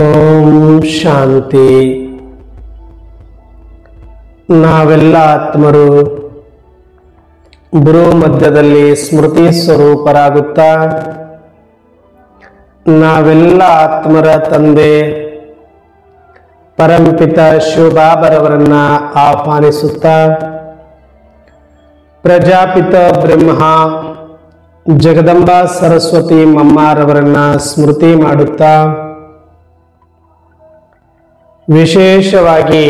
ಓಂ ಶಾಂತಿ. ನಾವೆಲ್ಲ ಆತ್ಮರು ಗುರು ಮಧ್ಯದಲ್ಲಿ ಸ್ಮೃತಿ ಸ್ವರೂಪರಾಗುತ್ತಾ ನಾವೆಲ್ಲ ಆತ್ಮರ ತಂದೆ ಪರಂಪಿತ ಶಿವಬಾಬರವರನ್ನ ಆಹ್ವಾನಿಸುತ್ತಾ ಪ್ರಜಾಪಿತ ಬ್ರಹ್ಮ ಜಗದಂಬಾ ಸರಸ್ವತಿ ಮಮ್ಮಾರವರನ್ನ ಸ್ಮೃತಿ ಮಾಡುತ್ತಾ ವಿಶೇಷವಾಗಿ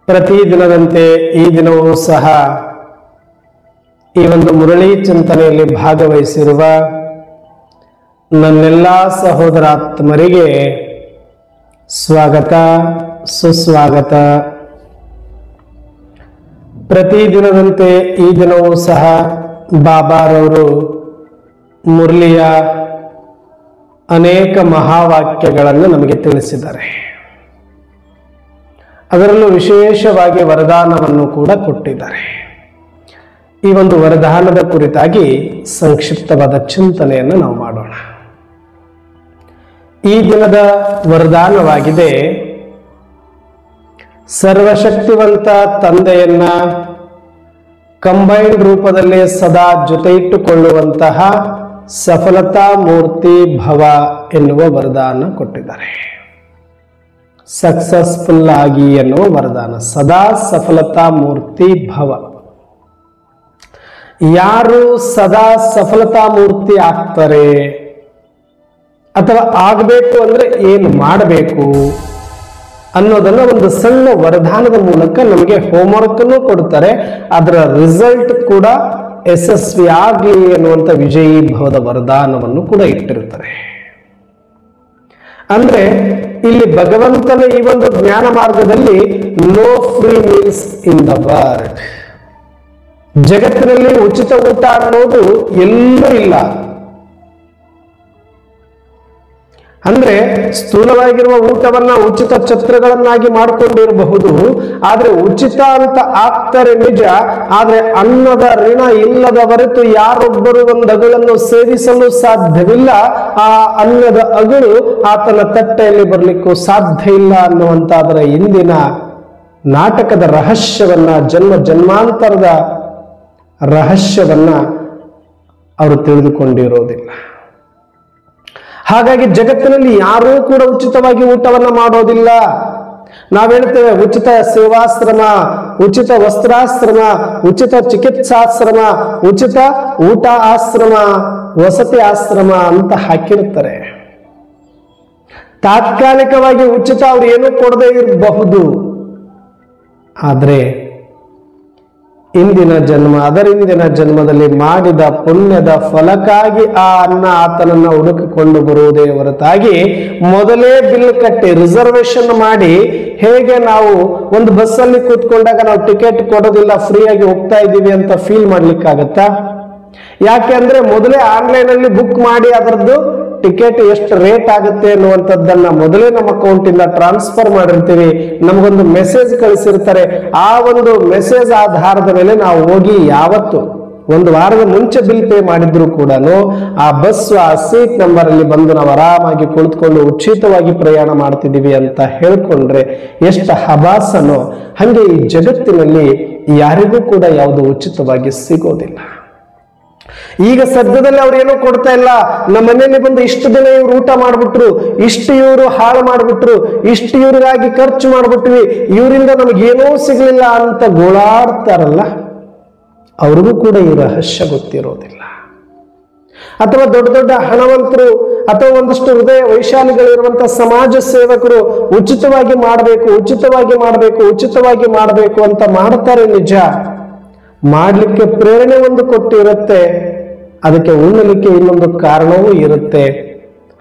ಪ್ರತಿದಿನದಂತೆ ಈ ದಿನವೂ ಸಹ ಈ ಒಂದು ಮುರಳಿ ಚಿಂತನೆಯಲ್ಲಿ ಭಾಗವಹಿಸಿರುವ ನನ್ನೆಲ್ಲ ಸಹೋದರಾತ್ಮರಿಗೆ ಸ್ವಾಗತ ಸುಸ್ವಾಗತ. ಪ್ರತಿದಿನದಂತೆ ಈ ದಿನವೂ ಸಹ ಬಾಬಾರವರು ಮುರಳಿಯ ಅನೇಕ ಮಹಾವಾಕ್ಯಗಳನ್ನು ನಮಗೆ ತಿಳಿಸಿದ್ದಾರೆ. ಅದರಲ್ಲೂ ವಿಶೇಷವಾಗಿ ವರದಾನವನ್ನು ಕೂಡ ಕೊಟ್ಟಿದ್ದಾರೆ. ಈ ಒಂದು ವರದಾನದ ಕುರಿತಾಗಿ ಸಂಕ್ಷಿಪ್ತವಾದ ಚಿಂತನೆಯನ್ನು ನಾವು ಮಾಡೋಣ. ಈ ದಿನದ ವರದಾನವಾಗಿದೆ, ಸರ್ವಶಕ್ತಿವಂತ ತಂದೆಯನ್ನ ಕಂಬೈನ್ಡ್ ರೂಪದಲ್ಲಿ ಸದಾ ಜೊತೆ ಇಟ್ಟುಕೊಳ್ಳುವಂತಹ ಸಫಲತಾ ಮೂರ್ತಿ ಭವ ಎನ್ನುವ ವರದಾನ ಕೊಟ್ಟಿದ್ದಾರೆ. ಸಕ್ಸಸ್ಫುಲ್ ಆಗಿ ಎನ್ನುವ ವರದಾನ, ಸದಾ ಸಫಲತಾ ಮೂರ್ತಿ ಭವ. ಯಾರು ಸದಾ ಸಫಲತಾ ಮೂರ್ತಿ ಆಗ್ತಾರೆ ಅಥವಾ ಆಗಬೇಕು ಅಂದ್ರೆ ಏನು ಮಾಡಬೇಕು ಅನ್ನೋದನ್ನ ಒಂದು ಸಣ್ಣ ವರದಾನದ ಮೂಲಕ ನಮಗೆ ಹೋಮ್ವರ್ಕ್ ಅನ್ನು ಕೊಡ್ತಾರೆ. ಅದರ ರಿಸಲ್ಟ್ ಕೂಡ ಯಶಸ್ವಿ ಆಗ್ಲಿ ಎನ್ನುವಂತ ವಿಜಯೀ ಭವದ ವರದಾನವನ್ನು ಕೂಡ ಇಟ್ಟಿರ್ತಾರೆ. ಅಂದ್ರೆ ಇಲ್ಲಿ ಭಗವಂತನ ಈ ಒಂದು ಜ್ಞಾನ ಮಾರ್ಗದಲ್ಲಿ no free meals in the world. ಜಗತ್ತಿನಲ್ಲಿ ಉಚಿತ ಊಟ ಅನ್ನೋದು ಎಲ್ಲೂ ಇಲ್ಲ. ಅಂದ್ರೆ ಸ್ಥೂಲವಾಗಿರುವ ಊಟವನ್ನ ಉಚಿತ ಛತ್ರಗಳನ್ನಾಗಿ ಮಾಡಿಕೊಂಡಿರಬಹುದು, ಆದ್ರೆ ಉಚಿತ ಅಂತ ಆಗ್ತಾರೆ ನಿಜ. ಆದ್ರೆ ಅನ್ನದ ಋಣ ಇಲ್ಲದ ಹೊರತು ಯಾರೊಬ್ಬರು ಒಂದು ಅಗಳನ್ನು ಸೇವಿಸಲು ಸಾಧ್ಯವಿಲ್ಲ. ಆ ಅನ್ನದ ಅಗಳು ಆತನ ತಟ್ಟೆಯಲ್ಲಿ ಬರ್ಲಿಕ್ಕೂ ಸಾಧ್ಯ ಇಲ್ಲ ಅನ್ನುವಂತ ಅದರ ಇಂದಿನ ನಾಟಕದ ರಹಸ್ಯವನ್ನ, ಜನ್ಮ ಜನ್ಮಾಂತರದ ರಹಸ್ಯವನ್ನ ಅವರು ತಿಳಿದುಕೊಂಡಿರೋದಿಲ್ಲ. ಹಾಗಾಗಿ ಜಗತ್ತಿನಲ್ಲಿ ಯಾರೂ ಕೂಡ ಉಚಿತವಾಗಿ ಊಟವನ್ನ ಮಾಡೋದಿಲ್ಲ. ನಾವ್ ಹೇಳ್ತೇವೆ ಉಚಿತ ಸೇವಾಶ್ರಮ, ಉಚಿತ ವಸ್ತ್ರಾಶ್ರಮ, ಉಚಿತ ಚಿಕಿತ್ಸಾಶ್ರಮ, ಉಚಿತ ಊಟ ಆಶ್ರಮ, ವಸತಿ ಆಶ್ರಮ ಅಂತ ಹಾಕಿರ್ತಾರೆ. ತಾತ್ಕಾಲಿಕವಾಗಿ ಉಚಿತ ಅವ್ರು ಏನೂ ಕೊಡದೇ ಇರಬಹುದು. ಆದ್ರೆ ಇಂದಿನ ಜನ್ಮ, ಅದರಿಂದಿನ ಜನ್ಮದಲ್ಲಿ ಮಾಡಿದ ಪುಣ್ಯದ ಫಲಕ್ಕಾಗಿ ಆ ಅನ್ನ ಆತನನ್ನ ಹುಡುಕಿಕೊಂಡು ಬರುವುದೇ ಹೊರತಾಗಿ ಮೊದಲೇ ಬಿಲ್ ಕಟ್ಟಿ ರಿಸರ್ವೇಶನ್ ಮಾಡಿ, ಹೇಗೆ ನಾವು ಒಂದು ಬಸ್ಸಲ್ಲಿ ಕೂತ್ಕೊಂಡಾಗ ನಾವು ಟಿಕೆಟ್ ಕೊಡೋದಿಲ್ಲ, ಫ್ರೀಯಾಗಿ ಹೋಗ್ತಾ ಇದ್ದೀವಿ ಅಂತ ಫೀಲ್ ಮಾಡ್ಲಿಕ್ಕಾಗತ್ತಾ? ಯಾಕೆ ಅಂದ್ರೆ ಮೊದಲೇ ಆನ್ಲೈನ್ ಅಲ್ಲಿ ಬುಕ್ ಮಾಡಿ ಅದರದ್ದು ಟಿಕೆಟ್ ಎಷ್ಟು ರೇಟ್ ಆಗುತ್ತೆ ಅನ್ನುವಂಥದ್ದನ್ನ ಮೊದಲೇ ನಮ್ಮ ಅಕೌಂಟ್ ಇಂದ ಟ್ರಾನ್ಸ್ಫರ್ ಮಾಡಿರ್ತೀವಿ. ನಮಗೊಂದು ಮೆಸೇಜ್ ಕಳಿಸಿರ್ತಾರೆ. ಆ ಒಂದು ಮೆಸೇಜ್ ಆಧಾರದ ಮೇಲೆ ನಾವು ಹೋಗಿ ಯಾವತ್ತು ಒಂದು ವಾರದ ಮುಂಚೆ ಬಿಲ್ ಪೇ ಮಾಡಿದ್ರು ಕೂಡ ಆ ಬಸ್ ಆ ಸೀಟ್ ನಂಬರ್ ಅಲ್ಲಿ ಬಂದು ನಾವು ಆರಾಮಾಗಿ ಕುಳಿತುಕೊಂಡು ಉಚಿತವಾಗಿ ಪ್ರಯಾಣ ಮಾಡ್ತಿದ್ದೀವಿ ಅಂತ ಹೇಳ್ಕೊಂಡ್ರೆ ಎಷ್ಟು ಹಬಾಸನೋ. ಹಂಗೆ ಈ ಜಗತ್ತಿನಲ್ಲಿ ಯಾರಿಗೂ ಕೂಡ ಯಾವುದು ಉಚಿತವಾಗಿ ಸಿಗೋದಿಲ್ಲ. ಈಗ ಸದ್ಯದಲ್ಲಿ ಅವ್ರು ಏನೋ ಕೊಡ್ತಾ ಇಲ್ಲ. ನಮ್ಮ ಮನೆಯಲ್ಲಿ ಬಂದು ಇಷ್ಟು ದಿನ ಇವ್ರು ಊಟ ಮಾಡ್ಬಿಟ್ರು, ಇಷ್ಟು ಇವರು ಹಾಳು ಮಾಡ್ಬಿಟ್ರು, ಇಷ್ಟು ಇವ್ರಿಗಾಗಿ ಖರ್ಚು ಮಾಡ್ಬಿಟ್ವಿ, ಇವರಿಂದ ನಮಗೇನೋ ಸಿಗ್ಲಿಲ್ಲ ಅಂತ ಗೋಳಾಡ್ತಾರಲ್ಲ, ಅವ್ರಿಗೂ ಕೂಡ ಈ ರಹಸ್ಯ ಗೊತ್ತಿರೋದಿಲ್ಲ. ಅಥವಾ ದೊಡ್ಡ ದೊಡ್ಡ ಹಣವಂತರು ಅಥವಾ ಒಂದಷ್ಟು ಹೃದಯ ವೈಶಾಲಿಗಳಿರುವಂತ ಸಮಾಜ ಸೇವಕರು ಉಚಿತವಾಗಿ ಮಾಡಬೇಕು, ಉಚಿತವಾಗಿ ಮಾಡಬೇಕು, ಉಚಿತವಾಗಿ ಮಾಡಬೇಕು ಅಂತ ಮಾಡ್ತಾರೆ ನಿಜ. ಮಾಡ್ಲಿಕ್ಕೆ ಪ್ರೇರಣೆ ಒಂದು ಕೊಟ್ಟಿರುತ್ತೆ, ಅದಕ್ಕೆ ಉಣ್ಣಲಿಕ್ಕೆ ಇನ್ನೊಂದು ಕಾರಣವೂ ಇರುತ್ತೆ.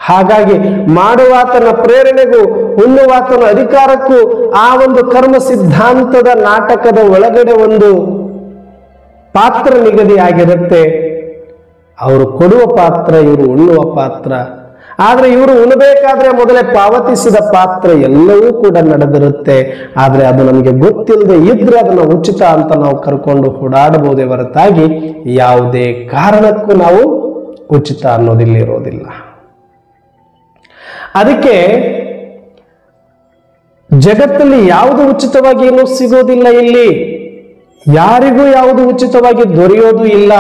ಹಾಗಾಗಿ ಮಾಡುವಾತನ ಪ್ರೇರಣೆಗೂ ಉಣ್ಣುವಾತನ ಅಧಿಕಾರಕ್ಕೂ ಆ ಒಂದು ಕರ್ಮ ಸಿದ್ಧಾಂತದ ನಾಟಕದ ಒಳಗಡೆ ಒಂದು ಪಾತ್ರ ನಿಗದಿಯಾಗಿರುತ್ತೆ. ಅವರು ಕೊಡುವ ಪಾತ್ರ, ಇವರು ಉಣ್ಣುವ ಪಾತ್ರ. ಆದ್ರೆ ಇವರು ಉಣಬೇಕಾದ್ರೆ ಮೊದಲೇ ಪಾವತಿಸಿದ ಪಾತ್ರ ಎಲ್ಲವೂ ಕೂಡ ನಡೆದಿರುತ್ತೆ. ಆದ್ರೆ ಅದು ನಮಗೆ ಗೊತ್ತಿಲ್ಲದೆ ಇದ್ರೆ ಅದನ್ನ ಉಚಿತ ಅಂತ ನಾವು ಕರ್ಕೊಂಡು ಓಡಾಡಬಹುದೇ ಹೊರತಾಗಿ ಯಾವುದೇ ಕಾರಣಕ್ಕೂ ನಾವು ಉಚಿತ ಅನ್ನೋದಿಲ್ಲ ಇರೋದಿಲ್ಲ. ಅದಕ್ಕೆ ಜಗತ್ತಲ್ಲಿ ಯಾವುದು ಉಚಿತವಾಗಿ ಏನೂ ಸಿಗೋದಿಲ್ಲ, ಇಲ್ಲಿ ಯಾರಿಗೂ ಯಾವುದು ಉಚಿತವಾಗಿ ದೊರೆಯೋದು ಇಲ್ಲ.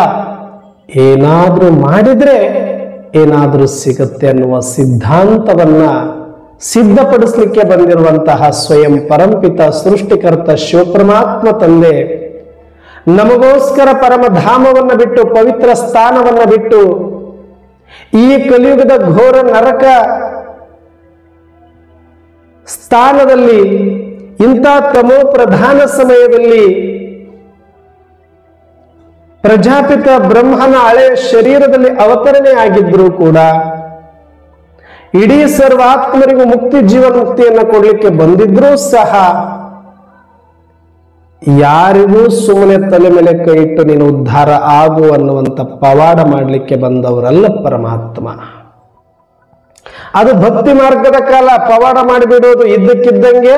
ಏನಾದ್ರೂ ಮಾಡಿದ್ರೆ ಏನಾದ್ರೂ ಸಿಗುತ್ತೆ ಅನ್ನುವ ಸಿದ್ಧಾಂತವನ್ನ ಸಿದ್ಧಪಡಿಸಲಿಕ್ಕೆ ಬಂದಿರುವಂತಹ ಸ್ವಯಂ ಪರಂಪಿತ ಸೃಷ್ಟಿಕರ್ತ ಶಿವಪರಮಾತ್ಮ ತಂದೆ ನಮಗೋಸ್ಕರ ಪರಮಧಾಮವನ್ನ ಬಿಟ್ಟು, ಪವಿತ್ರ ಸ್ಥಾನವನ್ನ ಬಿಟ್ಟು, ಈ ಕಲಿಯುಗದ ಘೋರ ನರಕ ಸ್ಥಾನದಲ್ಲಿ, ಇಂಥ ತಮೋ ಪ್ರಧಾನ ಸಮಯದಲ್ಲಿ ಪ್ರಜಾಪಿತ ಬ್ರಹ್ಮನ ಹಳೆಯ ಶರೀರದಲ್ಲಿ ಅವತರಣೆ ಆಗಿದ್ರೂ ಕೂಡ ಇಡೀ ಸರ್ವಾತ್ಮರಿಗೂ ಮುಕ್ತಿ, ಜೀವನ ಮುಕ್ತಿಯನ್ನ ಕೊಡ್ಲಿಕ್ಕೆ ಬಂದಿದ್ರೂ ಸಹ ಯಾರಿಗೂ ಸುಮ್ಮನೆ ತಲೆ ಮೇಲೆ ಕೈ ಇಟ್ಟು ನೀನು ಉದ್ಧಾರ ಆಗು ಅನ್ನುವಂಥ ಪವಾಡ ಮಾಡಲಿಕ್ಕೆ ಬಂದವರಲ್ಲ ಪರಮಾತ್ಮ. ಅದು ಭಕ್ತಿ ಮಾರ್ಗದ ಕಾಲ. ಪವಾಡ ಮಾಡಿಬಿಡೋದು, ಇದ್ದಕ್ಕಿದ್ದಂಗೆ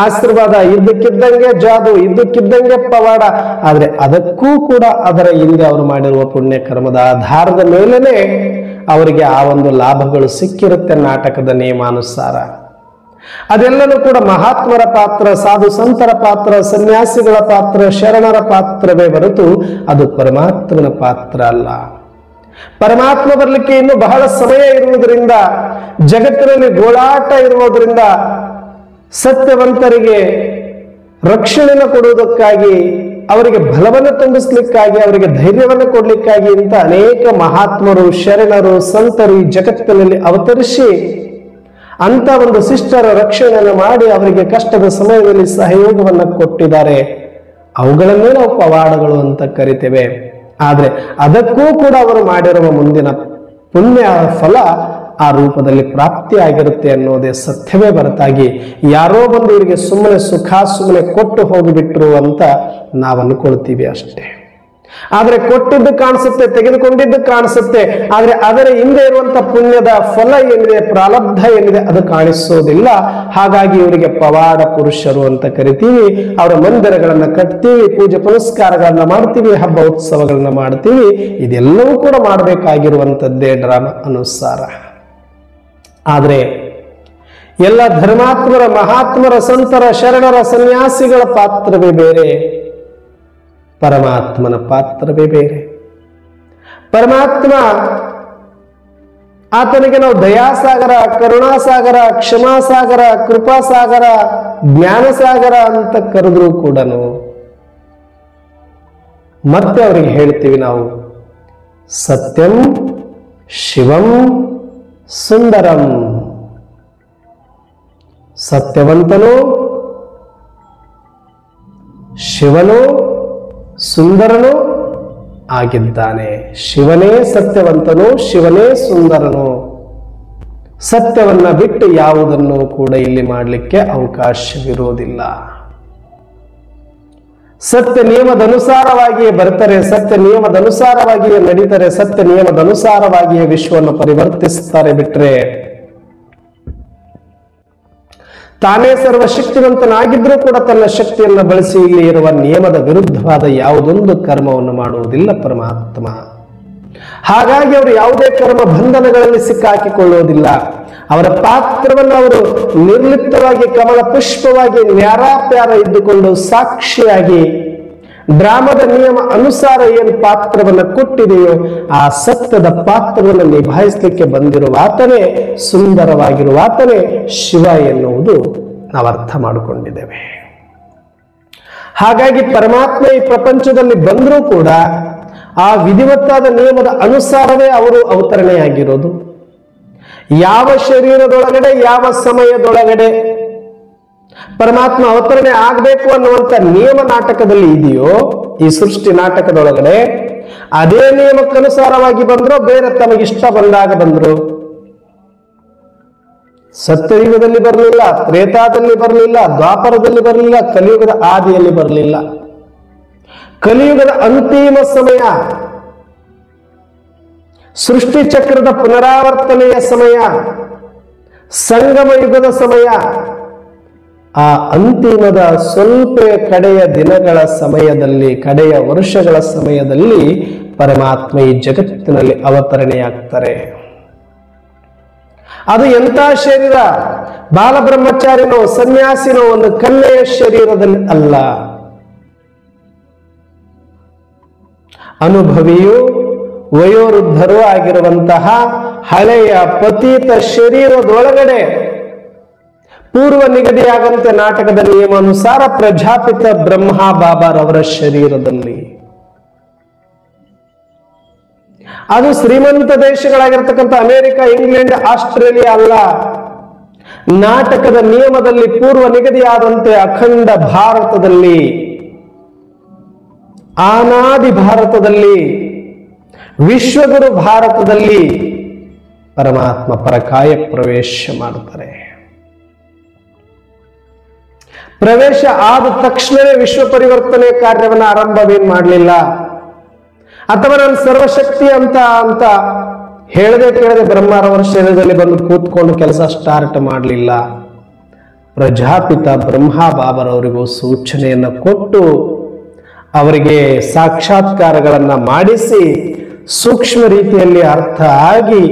ಆಶೀರ್ವಾದ, ಇದ್ದಕ್ಕಿದ್ದಂಗೆ ಜಾದು, ಇದ್ದಕ್ಕಿದ್ದಂಗೆ ಪವಾಡ. ಆದ್ರೆ ಅದಕ್ಕೂ ಕೂಡ ಅದರ ಹಿಂದೆ ಅವರು ಮಾಡಿರುವ ಪುಣ್ಯ ಕರ್ಮದ ಆಧಾರದ ಮೇಲೇನೆ ಅವರಿಗೆ ಆ ಒಂದು ಲಾಭಗಳು ಸಿಕ್ಕಿರುತ್ತೆ ನಾಟಕದ ನಿಯಮಾನುಸಾರ. ಅದೆಲ್ಲನೂ ಕೂಡ ಮಹಾತ್ಮರ ಪಾತ್ರ, ಸಾಧು ಸಂತರ ಪಾತ್ರ, ಸನ್ಯಾಸಿಗಳ ಪಾತ್ರ, ಶರಣರ ಪಾತ್ರವೇ ಹೊರತು ಅದು ಪರಮಾತ್ಮನ ಪಾತ್ರ ಅಲ್ಲ. ಪರಮಾತ್ಮ ಬರಲಿಕ್ಕೆ ಇನ್ನು ಬಹಳ ಸಮಯ ಇರುವುದರಿಂದ, ಜಗತ್ತಿನಲ್ಲಿ ಗೋಳಾಟ ಇರುವುದರಿಂದ, ಸತ್ಯವಂತರಿಗೆ ರಕ್ಷಣೆಯನ್ನು ಕೊಡುವುದಕ್ಕಾಗಿ, ಅವರಿಗೆ ಬಲವನ್ನು ತುಂಬಿಸ್ಲಿಕ್ಕಾಗಿ, ಅವರಿಗೆ ಧೈರ್ಯವನ್ನು ಕೊಡ್ಲಿಕ್ಕಾಗಿ ಇಂಥ ಅನೇಕ ಮಹಾತ್ಮರು, ಶರಣರು, ಸಂತರು ಈ ಜಗತ್ತಿನಲ್ಲಿ ಅವತರಿಸಿ ಅಂತ ಒಂದು ಶಿಷ್ಟರ ರಕ್ಷಣೆಯನ್ನು ಮಾಡಿ ಅವರಿಗೆ ಕಷ್ಟದ ಸಮಯದಲ್ಲಿ ಸಹಯೋಗವನ್ನ ಕೊಟ್ಟಿದ್ದಾರೆ. ಅವುಗಳನ್ನೇ ನಾವು ಪವಾಡಗಳು ಅಂತ ಕರಿತೇವೆ. ಆದ್ರೆ ಅದಕ್ಕೂ ಕೂಡ ಅವರು ಮಾಡಿರುವ ಮುಂದಿನ ಪುಣ್ಯ ಫಲ ಆ ರೂಪದಲ್ಲಿ ಪ್ರಾಪ್ತಿಯಾಗಿರುತ್ತೆ ಅನ್ನೋದೇ ಸತ್ಯವೇ ಹೊರತಾಗಿ ಯಾರೋ ಬಂದು ಇವರಿಗೆ ಸುಮ್ಮನೆ ಸುಖ ಸುಮ್ಮನೆ ಕೊಟ್ಟು ಹೋಗಿಬಿಟ್ರು ಅಂತ ನಾವು ಅನ್ಕೊಳ್ತೀವಿ ಅಷ್ಟೇ. ಆದ್ರೆ ಕೊಟ್ಟಿದ್ದು ಕಾಣಿಸುತ್ತೆ, ತೆಗೆದುಕೊಂಡಿದ್ದು ಕಾಣಿಸುತ್ತೆ, ಆದ್ರೆ ಅದರ ಹಿಂದೆ ಇರುವಂತ ಪುಣ್ಯದ ಫಲ ಏನಿದೆ, ಪ್ರಾರಬ್ಧ ಏನಿದೆ, ಅದು ಕಾಣಿಸೋದಿಲ್ಲ. ಹಾಗಾಗಿ ಇವರಿಗೆ ಪವಾಡ ಪುರುಷರು ಅಂತ ಕರಿತೀವಿ. ಅವರ ಮಂದಿರಗಳನ್ನ ಕಟ್ತೀವಿ, ಪೂಜೆ ಪುನಸ್ಕಾರಗಳನ್ನ ಮಾಡ್ತೀವಿ, ಹಬ್ಬ ಉತ್ಸವಗಳನ್ನ ಮಾಡ್ತೀವಿ. ಇದೆಲ್ಲವೂ ಕೂಡ ಮಾಡಬೇಕಾಗಿರುವಂತದ್ದೇ ಡ್ರಾಮ ಅನುಸಾರ. ಆದ್ರೆ ಎಲ್ಲ ಧರ್ಮಾತ್ಮರ, ಮಹಾತ್ಮರ, ಸಂತರ, ಶರಣರ, ಸನ್ಯಾಸಿಗಳ ಪಾತ್ರವೇ ಬೇರೆ, ಪರಮಾತ್ಮನ ಪಾತ್ರವೇ ಬೇರೆ. ಪರಮಾತ್ಮ ಆತನಿಗೆ ನಾವು ದಯಾಸಾಗರ, ಕರುಣಾಸಾಗರ, ಕ್ಷಮಾಸಾಗರ, ಕೃಪಾಸಾಗರ, ಜ್ಞಾನಸಾಗರ ಅಂತ ಕರೆದ್ರೂ ಕೂಡ ಮತ್ತೆ ಅವರಿಗೆ ಹೇಳ್ತೀವಿ ನಾವು ಸತ್ಯಂ ಶಿವಂ ಸುಂದರಂ. ಸತ್ಯವಂತನು, ಶಿವನು, ಸುಂದರನು ಆಗಿದ್ದಾನೆ. ಶಿವನೇ ಸತ್ಯವಂತನು, ಶಿವನೇ ಸುಂದರನು. ಸತ್ಯವನ್ನ ಬಿಟ್ಟು ಯಾವುದನ್ನು ಕೂಡ ಇಲ್ಲಿ ಮಾಡಲಿಕ್ಕೆ ಅವಕಾಶವಿರುವುದಿಲ್ಲ. ಸತ್ಯ ನಿಯಮದನುಸಾರವಾಗಿಯೇ ಬರ್ತಾರೆ, ಸತ್ಯ ನಿಯಮದನುಸಾರವಾಗಿಯೇ ನಡೀತಾರೆ, ಸತ್ಯ ನಿಯಮದನುಸಾರವಾಗಿಯೇ ವಿಶ್ವವನ್ನು ಪರಿವರ್ತಿಸ್ತಾರೆ. ಬಿಟ್ರೆ ತಾನೇ ಸರ್ವಶಕ್ತಿವಂತನಾಗಿದ್ರೂ ಕೂಡ ತನ್ನ ಶಕ್ತಿಯನ್ನು ಬಳಸಿ ಇಲ್ಲಿ ಇರುವ ನಿಯಮದ ವಿರುದ್ಧವಾದ ಯಾವುದೊಂದು ಕರ್ಮವನ್ನು ಮಾಡುವುದಿಲ್ಲ ಪರಮಾತ್ಮ. ಹಾಗಾಗಿ ಅವರು ಯಾವುದೇ ಕರ್ಮ ಬಂಧನಗಳಲ್ಲಿ ಸಿಕ್ಕಾಕಿಕೊಳ್ಳುವುದಿಲ್ಲ. ಅವರ ಪಾತ್ರವನ್ನು ಅವರು ನಿರ್ಲಿಪ್ತವಾಗಿ, ಕಮಲ ಪುಷ್ಪವಾಗಿ, ನ್ಯಾರಾಪ್ಯಾರ ಇದ್ದುಕೊಂಡು ಸಾಕ್ಷಿಯಾಗಿ ಡ್ರಾಮದ ನಿಯಮ ಅನುಸಾರ ಏನು ಪಾತ್ರವನ್ನು ಕೊಟ್ಟಿದೆಯೋ ಆ ಸತ್ಯದ ಪಾತ್ರವನ್ನು ನಿಭಾಯಿಸಲಿಕ್ಕೆ ಬಂದಿರುವ ಆತನೇ, ಸುಂದರವಾಗಿರುವ ಆತನೇ ಶಿವ ಎನ್ನುವುದು ನಾವು ಅರ್ಥ ಮಾಡಿಕೊಂಡಿದ್ದೇವೆ. ಹಾಗಾಗಿ ಪರಮಾತ್ಮ ಈ ಪ್ರಪಂಚದಲ್ಲಿ ಬಂದರೂ ಕೂಡ ಆ ವಿಧಿವತ್ತಾದ ನಿಯಮದ ಅನುಸಾರವೇ ಅವರು ಅವತರಣೆಯಾಗಿರೋದು. ಯಾವ ಶರೀರದೊಳಗಡೆ, ಯಾವ ಸಮಯದೊಳಗಡೆ ಪರಮಾತ್ಮ ಅವತರಣೆ ಆಗಬೇಕು ಅನ್ನುವಂಥ ನಿಯಮ ನಾಟಕದಲ್ಲಿ ಇದೆಯೋ, ಈ ಸೃಷ್ಟಿ ನಾಟಕದೊಳಗಡೆ ಅದೇ ನಿಯಮಕ್ಕನುಸಾರವಾಗಿ ಬಂದ್ರು, ಬೇರೆ ತಮಗಿಷ್ಟ ಬಂದಾಗ ಬಂದ್ರು. ಸತ್ಯಯುಗದಲ್ಲಿ ಬರಲಿಲ್ಲ, ತ್ರೇತಾದಲ್ಲಿ ಬರಲಿಲ್ಲ, ದ್ವಾಪರದಲ್ಲಿ ಬರಲಿಲ್ಲ, ಕಲಿಯುಗದ ಆದಿಯಲ್ಲಿ ಬರಲಿಲ್ಲ. ಕಲಿಯುಗದ ಅಂತಿಮ ಸಮಯ, ಸೃಷ್ಟಿ ಚಕ್ರದ ಪುನರಾವರ್ತನೆಯ ಸಮಯ, ಸಂಗಮ ಯುಗದ ಸಮಯ, ಆ ಅಂತಿಮದ ಸ್ವಲ್ಪ ಕಡೆಯ ದಿನಗಳ ಸಮಯದಲ್ಲಿ, ಕಡೆಯ ವರ್ಷಗಳ ಸಮಯದಲ್ಲಿ ಪರಮಾತ್ಮ ಈ ಜಗತ್ತಿನಲ್ಲಿ ಅವತರಣೆಯಾಗ್ತಾರೆ. ಅದು ಎಂಥ ಶರೀರ? ಬಾಲಬ್ರಹ್ಮಚಾರಿನೋ ಸನ್ಯಾಸಿನೋ ಒಂದು ಕನ್ಯೆಯ ಶರೀರದಲ್ಲಿ ಅಲ್ಲ. ಅನುಭವಿಯು ವಯೋವೃದ್ಧರೂ ಆಗಿರುವಂತಹ ಹಳೆಯ ಪತೀತ ಶರೀರದೊಳಗಡೆ ಪೂರ್ವ ನಿಗದಿಯಾಗಂತೆ ನಾಟಕದ ನಿಯಮಾನುಸಾರ ಪ್ರಜಾಪಿತ ಬ್ರಹ್ಮ ಬಾಬಾರವರ ಶರೀರದಲ್ಲಿ, ಅದು ಶ್ರೀಮಂತ ದೇಶಗಳಾಗಿರ್ತಕ್ಕಂಥ ಅಮೆರಿಕ, ಇಂಗ್ಲೆಂಡ್, ಆಸ್ಟ್ರೇಲಿಯಾ ಅಲ್ಲ. ನಾಟಕದ ನಿಯಮದಲ್ಲಿ ಪೂರ್ವ ನಿಗದಿಯಾದಂತೆ ಅಖಂಡ ಭಾರತದಲ್ಲಿ, ಆನಾದಿ ಭಾರತದಲ್ಲಿ, ವಿಶ್ವಗುರು ಭಾರತದಲ್ಲಿ ಪರಮಾತ್ಮ ಪರಕಾಯ ಪ್ರವೇಶ ಮಾಡುತ್ತಾರೆ. ಪ್ರವೇಶ ಆದ ತಕ್ಷಣವೇ ವಿಶ್ವ ಪರಿವರ್ತನೆ ಕಾರ್ಯವನ್ನು ಆರಂಭವೇನು ಮಾಡಲಿಲ್ಲ, ಅಥವಾ ನಾನು ಸರ್ವಶಕ್ತಿ ಅಂತ ಹೇಳದೆ ಕೇಳದೆ ಬ್ರಹ್ಮರವರ ಶರೀರದಲ್ಲಿ ಬಂದು ಕೂತ್ಕೊಂಡು ಕೆಲಸ ಸ್ಟಾರ್ಟ್ ಮಾಡಲಿಲ್ಲ. ಪ್ರಜಾಪಿತ ಬ್ರಹ್ಮ ಬಾಬರವರಿಗೂ ಸೂಚನೆಯನ್ನು ಕೊಟ್ಟು ಅವರಿಗೆ ಸಾಕ್ಷಾತ್ಕಾರಗಳನ್ನ ಮಾಡಿಸಿ ಸೂಕ್ಷ್ಮ ರೀತಿಯಲ್ಲಿ ಅರ್ಥ ಆಗಿ,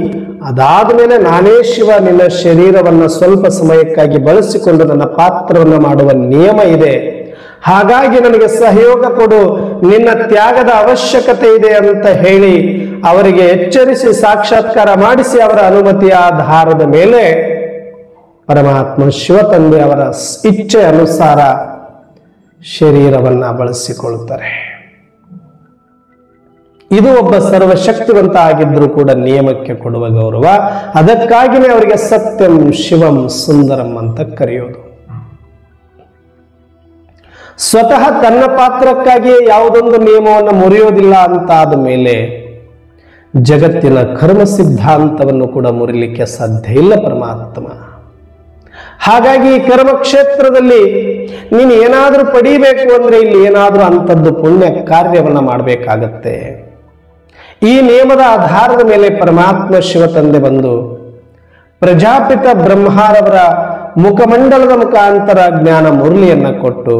ಅದಾದ ಮೇಲೆ ನಾನೇ ಶಿವ, ನಿನ್ನ ಶರೀರವನ್ನು ಸ್ವಲ್ಪ ಸಮಯಕ್ಕಾಗಿ ಬಳಸಿಕೊಂಡು ನನ್ನ ಪಾತ್ರವನ್ನು ಮಾಡುವ ನಿಯಮ ಇದೆ, ಹಾಗಾಗಿ ನನಗೆ ಸಹಯೋಗ ಕೊಡು, ನಿನ್ನ ತ್ಯಾಗದ ಅವಶ್ಯಕತೆ ಇದೆ ಅಂತ ಹೇಳಿ ಅವರಿಗೆ ಎಚ್ಚರಿಸಿ ಸಾಕ್ಷಾತ್ಕಾರ ಮಾಡಿಸಿ ಅವರ ಅನುಮತಿಯ ಆಧಾರದ ಮೇಲೆ ಪರಮಾತ್ಮ ಶಿವ ತಂದೆ ಅವರ ಇಚ್ಛೆ ಅನುಸಾರ ಶರೀರವನ್ನ ಬಳಸಿಕೊಳ್ಳುತ್ತಾರೆ. ಇದು ಒಬ್ಬ ಸರ್ವಶಕ್ತಿವಂತ ಆಗಿದ್ರೂ ಕೂಡ ನಿಯಮಕ್ಕೆ ಕೊಡುವ ಗೌರವ. ಅದಕ್ಕಾಗಿಯೇ ಅವರಿಗೆ ಸತ್ಯಂ ಶಿವಂ ಸುಂದರಂ ಅಂತ ಕರೆಯೋದು. ಸ್ವತಃ ತನ್ನ ಪಾತ್ರಕ್ಕಾಗಿಯೇ ಯಾವುದೊಂದು ನಿಯಮವನ್ನು ಮುರಿಯೋದಿಲ್ಲ ಅಂತ ಆದ ಮೇಲೆ ಜಗತ್ತಿನ ಕರ್ಮ ಸಿದ್ಧಾಂತವನ್ನು ಕೂಡ ಮುರಿಲಿಕ್ಕೆ ಸಾಧ್ಯ ಇಲ್ಲ ಪರಮಾತ್ಮ. ಹಾಗಾಗಿ ಈ ಕರ್ಮ ಕ್ಷೇತ್ರದಲ್ಲಿ ನೀನು ಏನಾದರೂ ಪಡೀಬೇಕು ಅಂದ್ರೆ ಇಲ್ಲಿ ಏನಾದರೂ ಅಂಥದ್ದು ಪುಣ್ಯ ಕಾರ್ಯವನ್ನ ಮಾಡಬೇಕಾಗತ್ತೆ. ಈ ನಿಯಮದ ಆಧಾರದ ಮೇಲೆ ಪರಮಾತ್ಮ ಶಿವ ತಂದೆ ಬಂದು ಪ್ರಜಾಪಿತ ಬ್ರಹ್ಮರವರ ಮುಖಮಂಡಲದ ಮುಖಾಂತರ ಜ್ಞಾನ ಮುರಳಿಯನ್ನ ಕೊಟ್ಟು,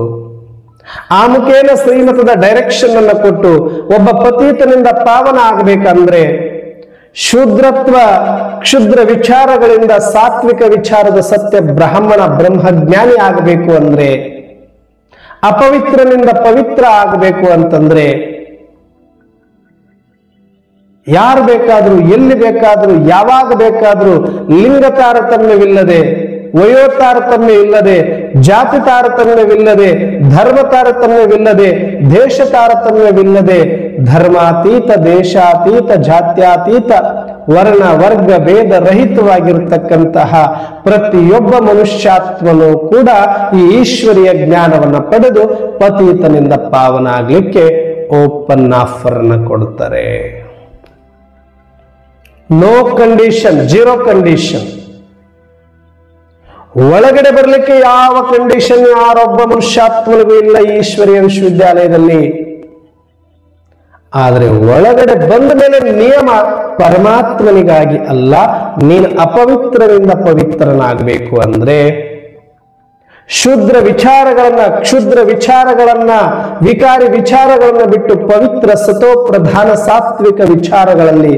ಆ ಮುಖೇನ ಶ್ರೀಮತದ ಡೈರೆಕ್ಷನ್ ಅನ್ನ ಕೊಟ್ಟು, ಒಬ್ಬ ಪತೀತನಿಂದ ಪಾವನ ಆಗಬೇಕಂದ್ರೆ ಶೂದ್ರತ್ವ ಕ್ಷುದ್ರ ವಿಚಾರಗಳಿಂದ ಸಾತ್ವಿಕ ವಿಚಾರದ ಸತ್ಯ ಬ್ರಾಹ್ಮಣ ಬ್ರಹ್ಮಜ್ಞಾನಿ ಆಗಬೇಕು ಅಂದ್ರೆ, ಅಪವಿತ್ರನಿಂದ ಪವಿತ್ರ ಆಗಬೇಕು ಅಂತಂದ್ರೆ ಯಾರು ಬೇಕಾದ್ರೂ ಎಲ್ಲಿ ಬೇಕಾದ್ರೂ ಯಾವಾಗ ಬೇಕಾದ್ರೂ ಲಿಂಗ ತಾರತಮ್ಯವಿಲ್ಲದೆ, ವಯೋ ತಾರತಮ್ಯ ಇಲ್ಲದೆ, ಜಾತಿ ತಾರತಮ್ಯವಿಲ್ಲದೆ, ಧರ್ಮ ತಾರತಮ್ಯವಿಲ್ಲದೆ, ದೇಶ ತಾರತಮ್ಯವಿಲ್ಲದೆ, ಧರ್ಮಾತೀತ, ದೇಶಾತೀತ, ಜಾತ್ಯಾತೀತ, ವರ್ಣ ವರ್ಗ ಭೇದ ರಹಿತವಾಗಿರತಕ್ಕಂತಹ ಪ್ರತಿಯೊಬ್ಬ ಮನುಷ್ಯಾತ್ಮನು ಕೂಡ ಈ ಈಶ್ವರಿಯ ಜ್ಞಾನವನ್ನು ಪಡೆದು ಪತೀತನಿಂದ ಪಾವನ ಆಗ್ಲಿಕ್ಕೆ ಓಪನ್ ಆಫರ್ ನ ಕೊಡ್ತಾರೆ. No condition, zero condition. ಒಳಗಡೆ ಬರಲಿಕ್ಕೆ ಯಾವ ಕಂಡೀಷನ್ ಯಾರೊಬ್ಬ ಮನುಷ್ಯಾತ್ಮನಿಗೂ ಇಲ್ಲ ಈಶ್ವರಿಯ ವಿಶ್ವವಿದ್ಯಾಲಯದಲ್ಲಿ. ಆದರೆ ಒಳಗಡೆ ಬಂದ ಮೇಲೆ ನಿಯಮ ಪರಮಾತ್ಮನಿಗಾಗಿ ಅಲ್ಲ, ನೀನು ಅಪವಿತ್ರರಿಂದ ಪವಿತ್ರನಾಗಬೇಕು ಅಂದ್ರೆ ಶುದ್ರ ವಿಚಾರಗಳನ್ನ, ಕ್ಷುದ್ರ ವಿಚಾರಗಳನ್ನ, ವಿಕಾರಿ ವಿಚಾರಗಳನ್ನ ಬಿಟ್ಟು ಪವಿತ್ರ ಸತೋ ಪ್ರಧಾನ ಸಾತ್ವಿಕ ವಿಚಾರಗಳಲ್ಲಿ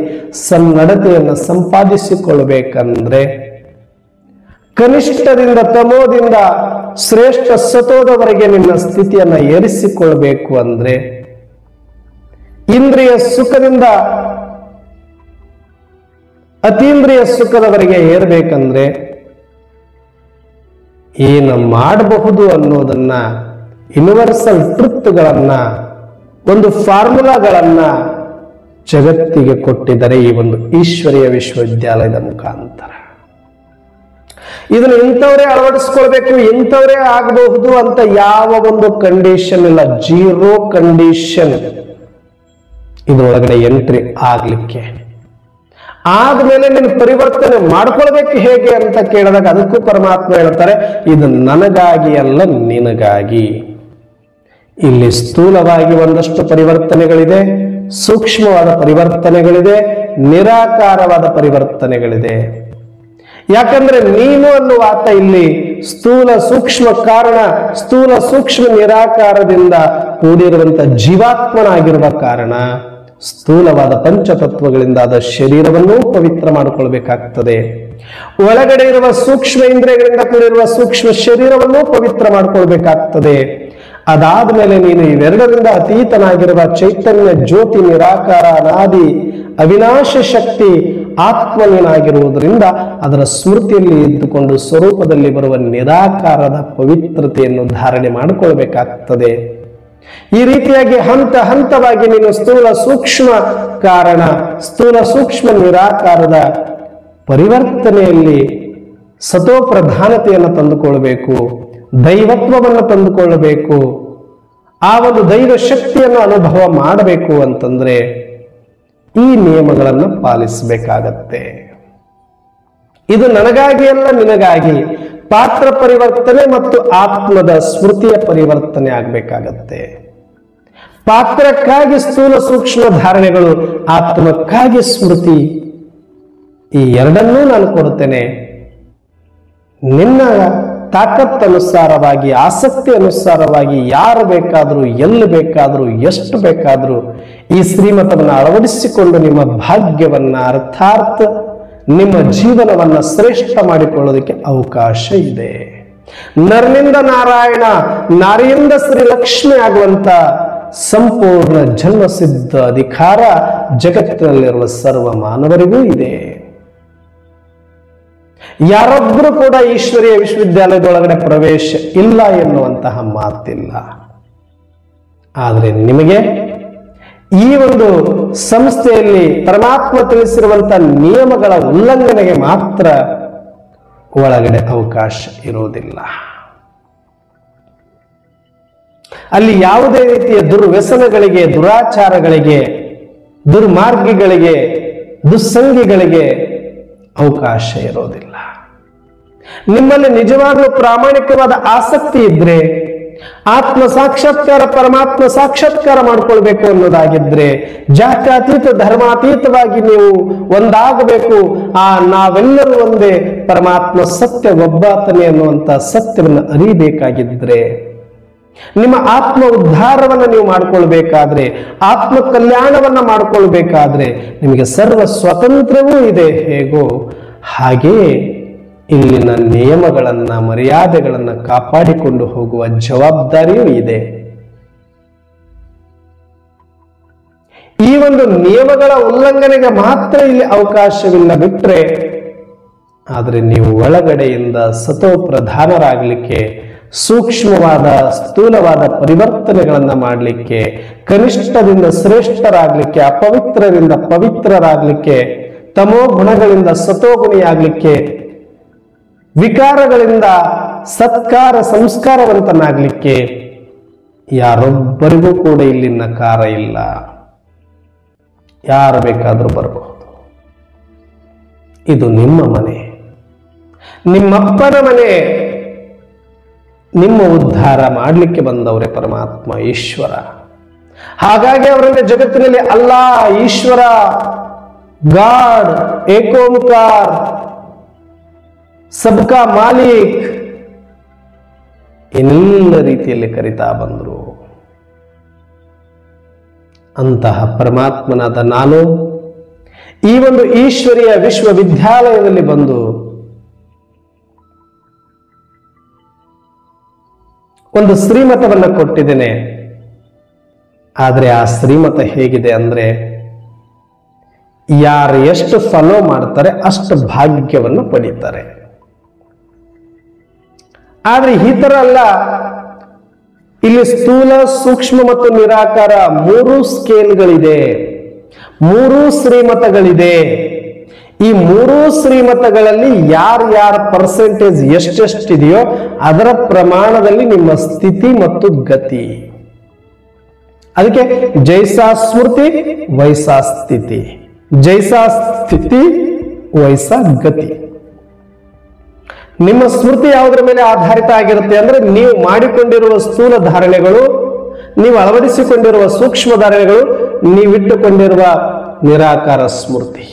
ಸನ್ನಡತೆಯನ್ನು ಸಂಪಾದಿಸಿಕೊಳ್ಳಬೇಕಂದ್ರೆ, ಕನಿಷ್ಠದಿಂದ ತಮೋದಿಂದ ಶ್ರೇಷ್ಠ ಸತೋದವರೆಗೆ ನಿನ್ನ ಸ್ಥಿತಿಯನ್ನ ಏರಿಸಿಕೊಳ್ಬೇಕು ಅಂದ್ರೆ, ಇಂದ್ರಿಯ ಸುಖದಿಂದ ಅತೀಂದ್ರಿಯ ಸುಖದವರೆಗೆ ಏರ್ಬೇಕಂದ್ರೆ ಏನು ಮಾಡಬಹುದು ಅನ್ನೋದನ್ನ, ಯೂನಿವರ್ಸಲ್ ಟ್ರುತ್ಗಳನ್ನ, ಒಂದು ಫಾರ್ಮುಲಾಗಳನ್ನ ಜಗತ್ತಿಗೆ ಕೊಟ್ಟಿದ್ದಾರೆ ಈ ಒಂದು ಈಶ್ವರೀಯ ವಿಶ್ವವಿದ್ಯಾಲಯದ ಮುಖಾಂತರ. ಇದನ್ನು ಇಂಥವರೇ ಅಳವಡಿಸ್ಕೊಳ್ಬೇಕು, ಇಂಥವರೇ ಆಗಬಹುದು ಅಂತ ಯಾವ ಒಂದು ಕಂಡೀಷನ್ ಇಲ್ಲ, ಜೀರೋ ಕಂಡೀಷನ್ ಇದರೊಳಗಡೆ ಎಂಟ್ರಿ ಆಗ್ಲಿಕ್ಕೆ. ಆದ್ಮೇಲೆ ನೀನು ಪರಿವರ್ತನೆ ಮಾಡ್ಕೊಳ್ಬೇಕು ಹೇಗೆ ಅಂತ ಕೇಳಿದಾಗ ಅದಕ್ಕೂ ಪರಮಾತ್ಮ ಹೇಳ್ತಾರೆ, ಇದು ನನಗಾಗಿ ಅಲ್ಲ ನಿನಗಾಗಿ. ಇಲ್ಲಿ ಸ್ಥೂಲವಾಗಿ ಒಂದಷ್ಟು ಪರಿವರ್ತನೆಗಳಿದೆ, ಸೂಕ್ಷ್ಮವಾದ ಪರಿವರ್ತನೆಗಳಿದೆ, ನಿರಾಕಾರವಾದ ಪರಿವರ್ತನೆಗಳಿದೆ. ಯಾಕಂದ್ರೆ ನೀನು ಅನ್ನುವ ಆತ ಇಲ್ಲಿ ಸ್ಥೂಲ ಸೂಕ್ಷ್ಮ ಕಾರಣ, ಸ್ಥೂಲ ಸೂಕ್ಷ್ಮ ನಿರಾಕಾರದಿಂದ ಕೂಡಿರುವಂತ ಜೀವಾತ್ಮನಾಗಿರುವ ಕಾರಣ ಸ್ಥೂಲವಾದ ಪಂಚತತ್ವಗಳಿಂದಾದ ಶರೀರವನ್ನು ಪವಿತ್ರ ಮಾಡಿಕೊಳ್ಬೇಕಾಗ್ತದೆ. ಒಳಗಡೆ ಇರುವ ಸೂಕ್ಷ್ಮ ಇಂದ್ರಿಯಗಳಿಂದ ಕೂಡಿರುವ ಸೂಕ್ಷ್ಮ ಶರೀರವನ್ನು ಪವಿತ್ರ ಮಾಡಿಕೊಳ್ಬೇಕಾಗ್ತದೆ. ಅದಾದ ಮೇಲೆ ನೀನು ಇವೆರಡರಿಂದ ಅತೀತನಾಗಿರುವ ಚೈತನ್ಯ ಜ್ಯೋತಿ ನಿರಾಕಾರ ಅನಾದಿ ಅವಿನಾಶ ಶಕ್ತಿ ಆತ್ಮನಾಗಿರುವುದರಿಂದ ಅದರ ಸ್ಮೃತಿಯಲ್ಲಿ ಇದ್ದುಕೊಂಡು ಸ್ವರೂಪದಲ್ಲಿ ಬರುವ ನಿರಾಕಾರದ ಪವಿತ್ರತೆಯನ್ನು ಧಾರಣೆ ಮಾಡಿಕೊಳ್ಬೇಕಾಗ್ತದೆ. ಈ ರೀತಿಯಾಗಿ ಹಂತ ಹಂತವಾಗಿ ನೀನು ಸ್ಥೂಲ ಸೂಕ್ಷ್ಮ ಕಾರಣ ಸ್ಥೂಲ ಸೂಕ್ಷ್ಮ ನಿರಾಕಾರದ ಪರಿವರ್ತನೆಯಲ್ಲಿ ಸತೋಪ್ರಧಾನತೆಯನ್ನು ತಂದುಕೊಳ್ಳಬೇಕು, ದೈವತ್ವವನ್ನು ತಂದುಕೊಳ್ಳಬೇಕು. ಆ ಒಂದು ದೈವ ಶಕ್ತಿಯನ್ನು ಅನುಭವ ಮಾಡಬೇಕು ಅಂತಂದ್ರೆ ಈ ನಿಯಮಗಳನ್ನು ಪಾಲಿಸಬೇಕಾಗತ್ತೆ. ಇದು ನನಗಾಗಿ ಅಲ್ಲ, ನಿನಗಾಗಿ ಪಾತ್ರ ಪರಿವರ್ತನೆ ಮತ್ತು ಆತ್ಮದ ಸ್ಮೃತಿಯ ಪರಿವರ್ತನೆ ಆಗಬೇಕಾಗತ್ತೆ. ಪಾತ್ರಕ್ಕಾಗಿ ಸ್ಥೂಲ ಸೂಕ್ಷ್ಮ ಧಾರಣೆಗಳು, ಆತ್ಮಕ್ಕಾಗಿ ಸ್ಮೃತಿ. ಈ ಎರಡನ್ನೂ ನಾನು ಕೊಡುತ್ತೇನೆ. ನಿನ್ನ ತಾಕತ್ತನುಸಾರವಾಗಿ ಆಸಕ್ತಿ ಅನುಸಾರವಾಗಿ ಯಾರು ಬೇಕಾದರೂ ಎಲ್ಲಿ ಬೇಕಾದರೂ ಎಷ್ಟು ಬೇಕಾದರೂ ಈ ಶ್ರೀಮತವನ್ನು ಅಳವಡಿಸಿಕೊಂಡು ನಿಮ್ಮ ಭಾಗ್ಯವನ್ನ ಅರ್ಥಾತ್ ನಿಮ್ಮ ಜೀವನವನ್ನ ಶ್ರೇಷ್ಠ ಮಾಡಿಕೊಳ್ಳೋದಕ್ಕೆ ಅವಕಾಶ ಇದೆ. ನರನಿಂದ ನಾರಾಯಣ, ನಾರಿಯಿಂದ ಶ್ರೀ ಲಕ್ಷ್ಮಿ ಆಗುವಂತ ಸಂಪೂರ್ಣ ಜನ್ಮಸಿದ್ಧ ಅಧಿಕಾರ ಜಗತ್ತಿನಲ್ಲಿರುವ ಸರ್ವ ಮಾನವರಿಗೂ ಇದೆ. ಯಾರೊಬ್ಬರು ಕೂಡ ಈಶ್ವರೀಯ ವಿಶ್ವವಿದ್ಯಾಲಯದೊಳಗಡೆ ಪ್ರವೇಶ ಇಲ್ಲ ಎನ್ನುವಂತಹ ಮಾತಿಲ್ಲ. ಆದರೆ ನಿಮಗೆ ಈ ಒಂದು ಸಂಸ್ಥೆಯಲ್ಲಿ ಪರಮಾತ್ಮ ತಿಳಿಸಿರುವಂತಹ ನಿಯಮಗಳ ಉಲ್ಲಂಘನೆಗೆ ಮಾತ್ರ ಒಳಗಡೆ ಅವಕಾಶ ಇರುವುದಿಲ್ಲ. ಅಲ್ಲಿ ಯಾವುದೇ ರೀತಿಯ ದುರ್ವ್ಯಸನಗಳಿಗೆ, ದುರಾಚಾರಗಳಿಗೆ, ದುರ್ಮಾರ್ಗಿಗಳಿಗೆ, ದುಸ್ಸಂಗಿಗಳಿಗೆ ಅವಕಾಶ ಇರೋದಿಲ್ಲ. ನಿಮ್ಮಲ್ಲಿ ನಿಜವಾಗ್ಲೂ ಪ್ರಾಮಾಣಿಕವಾದ ಆಸಕ್ತಿ ಇದ್ರೆ, ಆತ್ಮ ಸಾಕ್ಷಾತ್ಕಾರ ಪರಮಾತ್ಮ ಸಾಕ್ಷಾತ್ಕಾರ ಮಾಡ್ಕೊಳ್ಬೇಕು ಅನ್ನೋದಾಗಿದ್ರೆ, ಜಾತ್ಯತೀತ ಧರ್ಮಾತೀತವಾಗಿ ನೀವು ಒಂದಾಗಬೇಕು, ನಾವೆಲ್ಲರೂ ಒಂದೇ, ಪರಮಾತ್ಮ ಸತ್ಯ ಒಬ್ಬಾತನೇ ಅನ್ನುವಂತ ಸತ್ಯವನ್ನು ಅರಿಯಬೇಕಾಗಿದ್ರೆ, ನಿಮ್ಮ ಆತ್ಮ ಉದ್ಧಾರವನ್ನು ನೀವು ಮಾಡ್ಕೊಳ್ಬೇಕಾದ್ರೆ, ಆತ್ಮ ಕಲ್ಯಾಣವನ್ನ ಮಾಡ್ಕೊಳ್ಬೇಕಾದ್ರೆ ನಿಮಗೆ ಸರ್ವ ಸ್ವಾತಂತ್ರ್ಯವೂ ಇದೆ. ಹೇಗೋ ಹಾಗೇ ಇಲ್ಲಿನ ನಿಯಮಗಳನ್ನ ಮರ್ಯಾದೆಗಳನ್ನ ಕಾಪಾಡಿಕೊಂಡು ಹೋಗುವ ಜವಾಬ್ದಾರಿಯೂ ಇದೆ. ಈ ಒಂದು ನಿಯಮಗಳ ಉಲ್ಲಂಘನೆಗೆ ಮಾತ್ರ ಇಲ್ಲಿ ಅವಕಾಶವಿಲ್ಲ ಬಿಟ್ರೆ, ಆದರೆ ನೀವು ಒಳಗಡೆಯಿಂದ ಸತೋಪ್ರಧಾನರಾಗಲಿಕ್ಕೆ, ಸೂಕ್ಷ್ಮವಾದ ಸ್ಥೂಲವಾದ ಪರಿವರ್ತನೆಗಳನ್ನ ಮಾಡಲಿಕ್ಕೆ, ಕನಿಷ್ಠದಿಂದ ಶ್ರೇಷ್ಠರಾಗಲಿಕ್ಕೆ, ಅಪವಿತ್ರರಿಂದ ಪವಿತ್ರರಾಗಲಿಕ್ಕೆ, ತಮೋ ಗುಣಗಳಿಂದ ಸತೋಗುಣಿಯಾಗಲಿಕ್ಕೆ, ವಿಕಾರಗಳಿಂದ ಸತ್ಕಾರ ಸಂಸ್ಕಾರವಂತನಾಗಲಿಕ್ಕೆ ಯಾರೊಬ್ಬರಿಗೂ ಕೂಡ ಇಲ್ಲಿ ನಕಾರ ಇಲ್ಲ. ಯಾರು ಬೇಕಾದರೂ ಬರಬಹುದು. ಇದು ನಿಮ್ಮ ಮನೆ, ನಿಮ್ಮಪ್ಪನ ಮನೆ. ನಿಮ್ಮ ಉದ್ಧಾರ ಮಾಡಲಿಕ್ಕೆ ಬಂದವರೇ ಪರಮಾತ್ಮ ಈಶ್ವರ. ಹಾಗಾಗಿ ಅವರನ್ನ ಜಗತ್ತಿನಲ್ಲಿ ಅಲ್ಲಾ, ಈಶ್ವರ, ಗಾಡ್, ಏಕೋಂಕಾರ, ಸಬ್ಕಾ ಮಾಲೀಕ್ ಎಲ್ಲ ರೀತಿಯಲ್ಲಿ ಕರಿತಾ ಬಂದರು. ಅಂತಹ ಪರಮಾತ್ಮನಾದ ನಾನು ಈ ಒಂದು ಈಶ್ವರೀಯ ವಿಶ್ವವಿದ್ಯಾಲಯದಲ್ಲಿ ಬಂದು ಒಂದು ಶ್ರೀಮತವನ್ನು ಕೊಟ್ಟಿದ್ದೇನೆ. ಆದರೆ ಆ ಶ್ರೀಮತ ಹೇಗಿದೆ ಅಂದ್ರೆ, ಯಾರು ಎಷ್ಟು ಫಾಲೋ ಮಾಡ್ತಾರೆ ಅಷ್ಟು ಭಾಗ್ಯವನ್ನು ಪಡೀತಾರೆ. ಆದ್ರೆ ಈ ತರ ಅಲ್ಲ. ಇಲ್ಲಿ ಸ್ಥೂಲ ಸೂಕ್ಷ್ಮ ಮತ್ತು ನಿರಾಕಾರ 3 ಸ್ಕೇಲ್ಗಳಿದೆ, 3 ಶ್ರೀಮತಗಳಿದೆ. ಈ 3 ಶ್ರೀಮತಗಳಲ್ಲಿ ಯಾರ ಪರ್ಸೆಂಟೇಜ್ ಎಷ್ಟೆಷ್ಟಿದೆಯೋ ಅದರ ಪ್ರಮಾಣದಲ್ಲಿ ನಿಮ್ಮ ಸ್ಥಿತಿ ಮತ್ತು ಗತಿ. ಅದಕ್ಕೆ ಜೈಸಾ ಸ್ಮೃತಿ ವೈಸಾ ಸ್ಥಿತಿ, ಜೈಸಾ ಸ್ಥಿತಿ ವೈಸಾ ಗತಿ. ನಿಮ್ಮ ಸ್ಮೃತಿ ಯಾವುದರ ಮೇಲೆ ಆಧಾರಿತ ಆಗಿರುತ್ತೆ ಅಂದ್ರೆ, ನೀವು ಮಾಡಿಕೊಂಡಿರುವ ಸ್ಥೂಲ ಧಾರಣೆಗಳು, ನೀವು ಅಳವಡಿಸಿಕೊಂಡಿರುವ ಸೂಕ್ಷ್ಮ ಧಾರಣೆಗಳು, ನೀವಿಟ್ಟುಕೊಂಡಿರುವ ನಿರಾಕಾರ ಸ್ಮೃತಿ.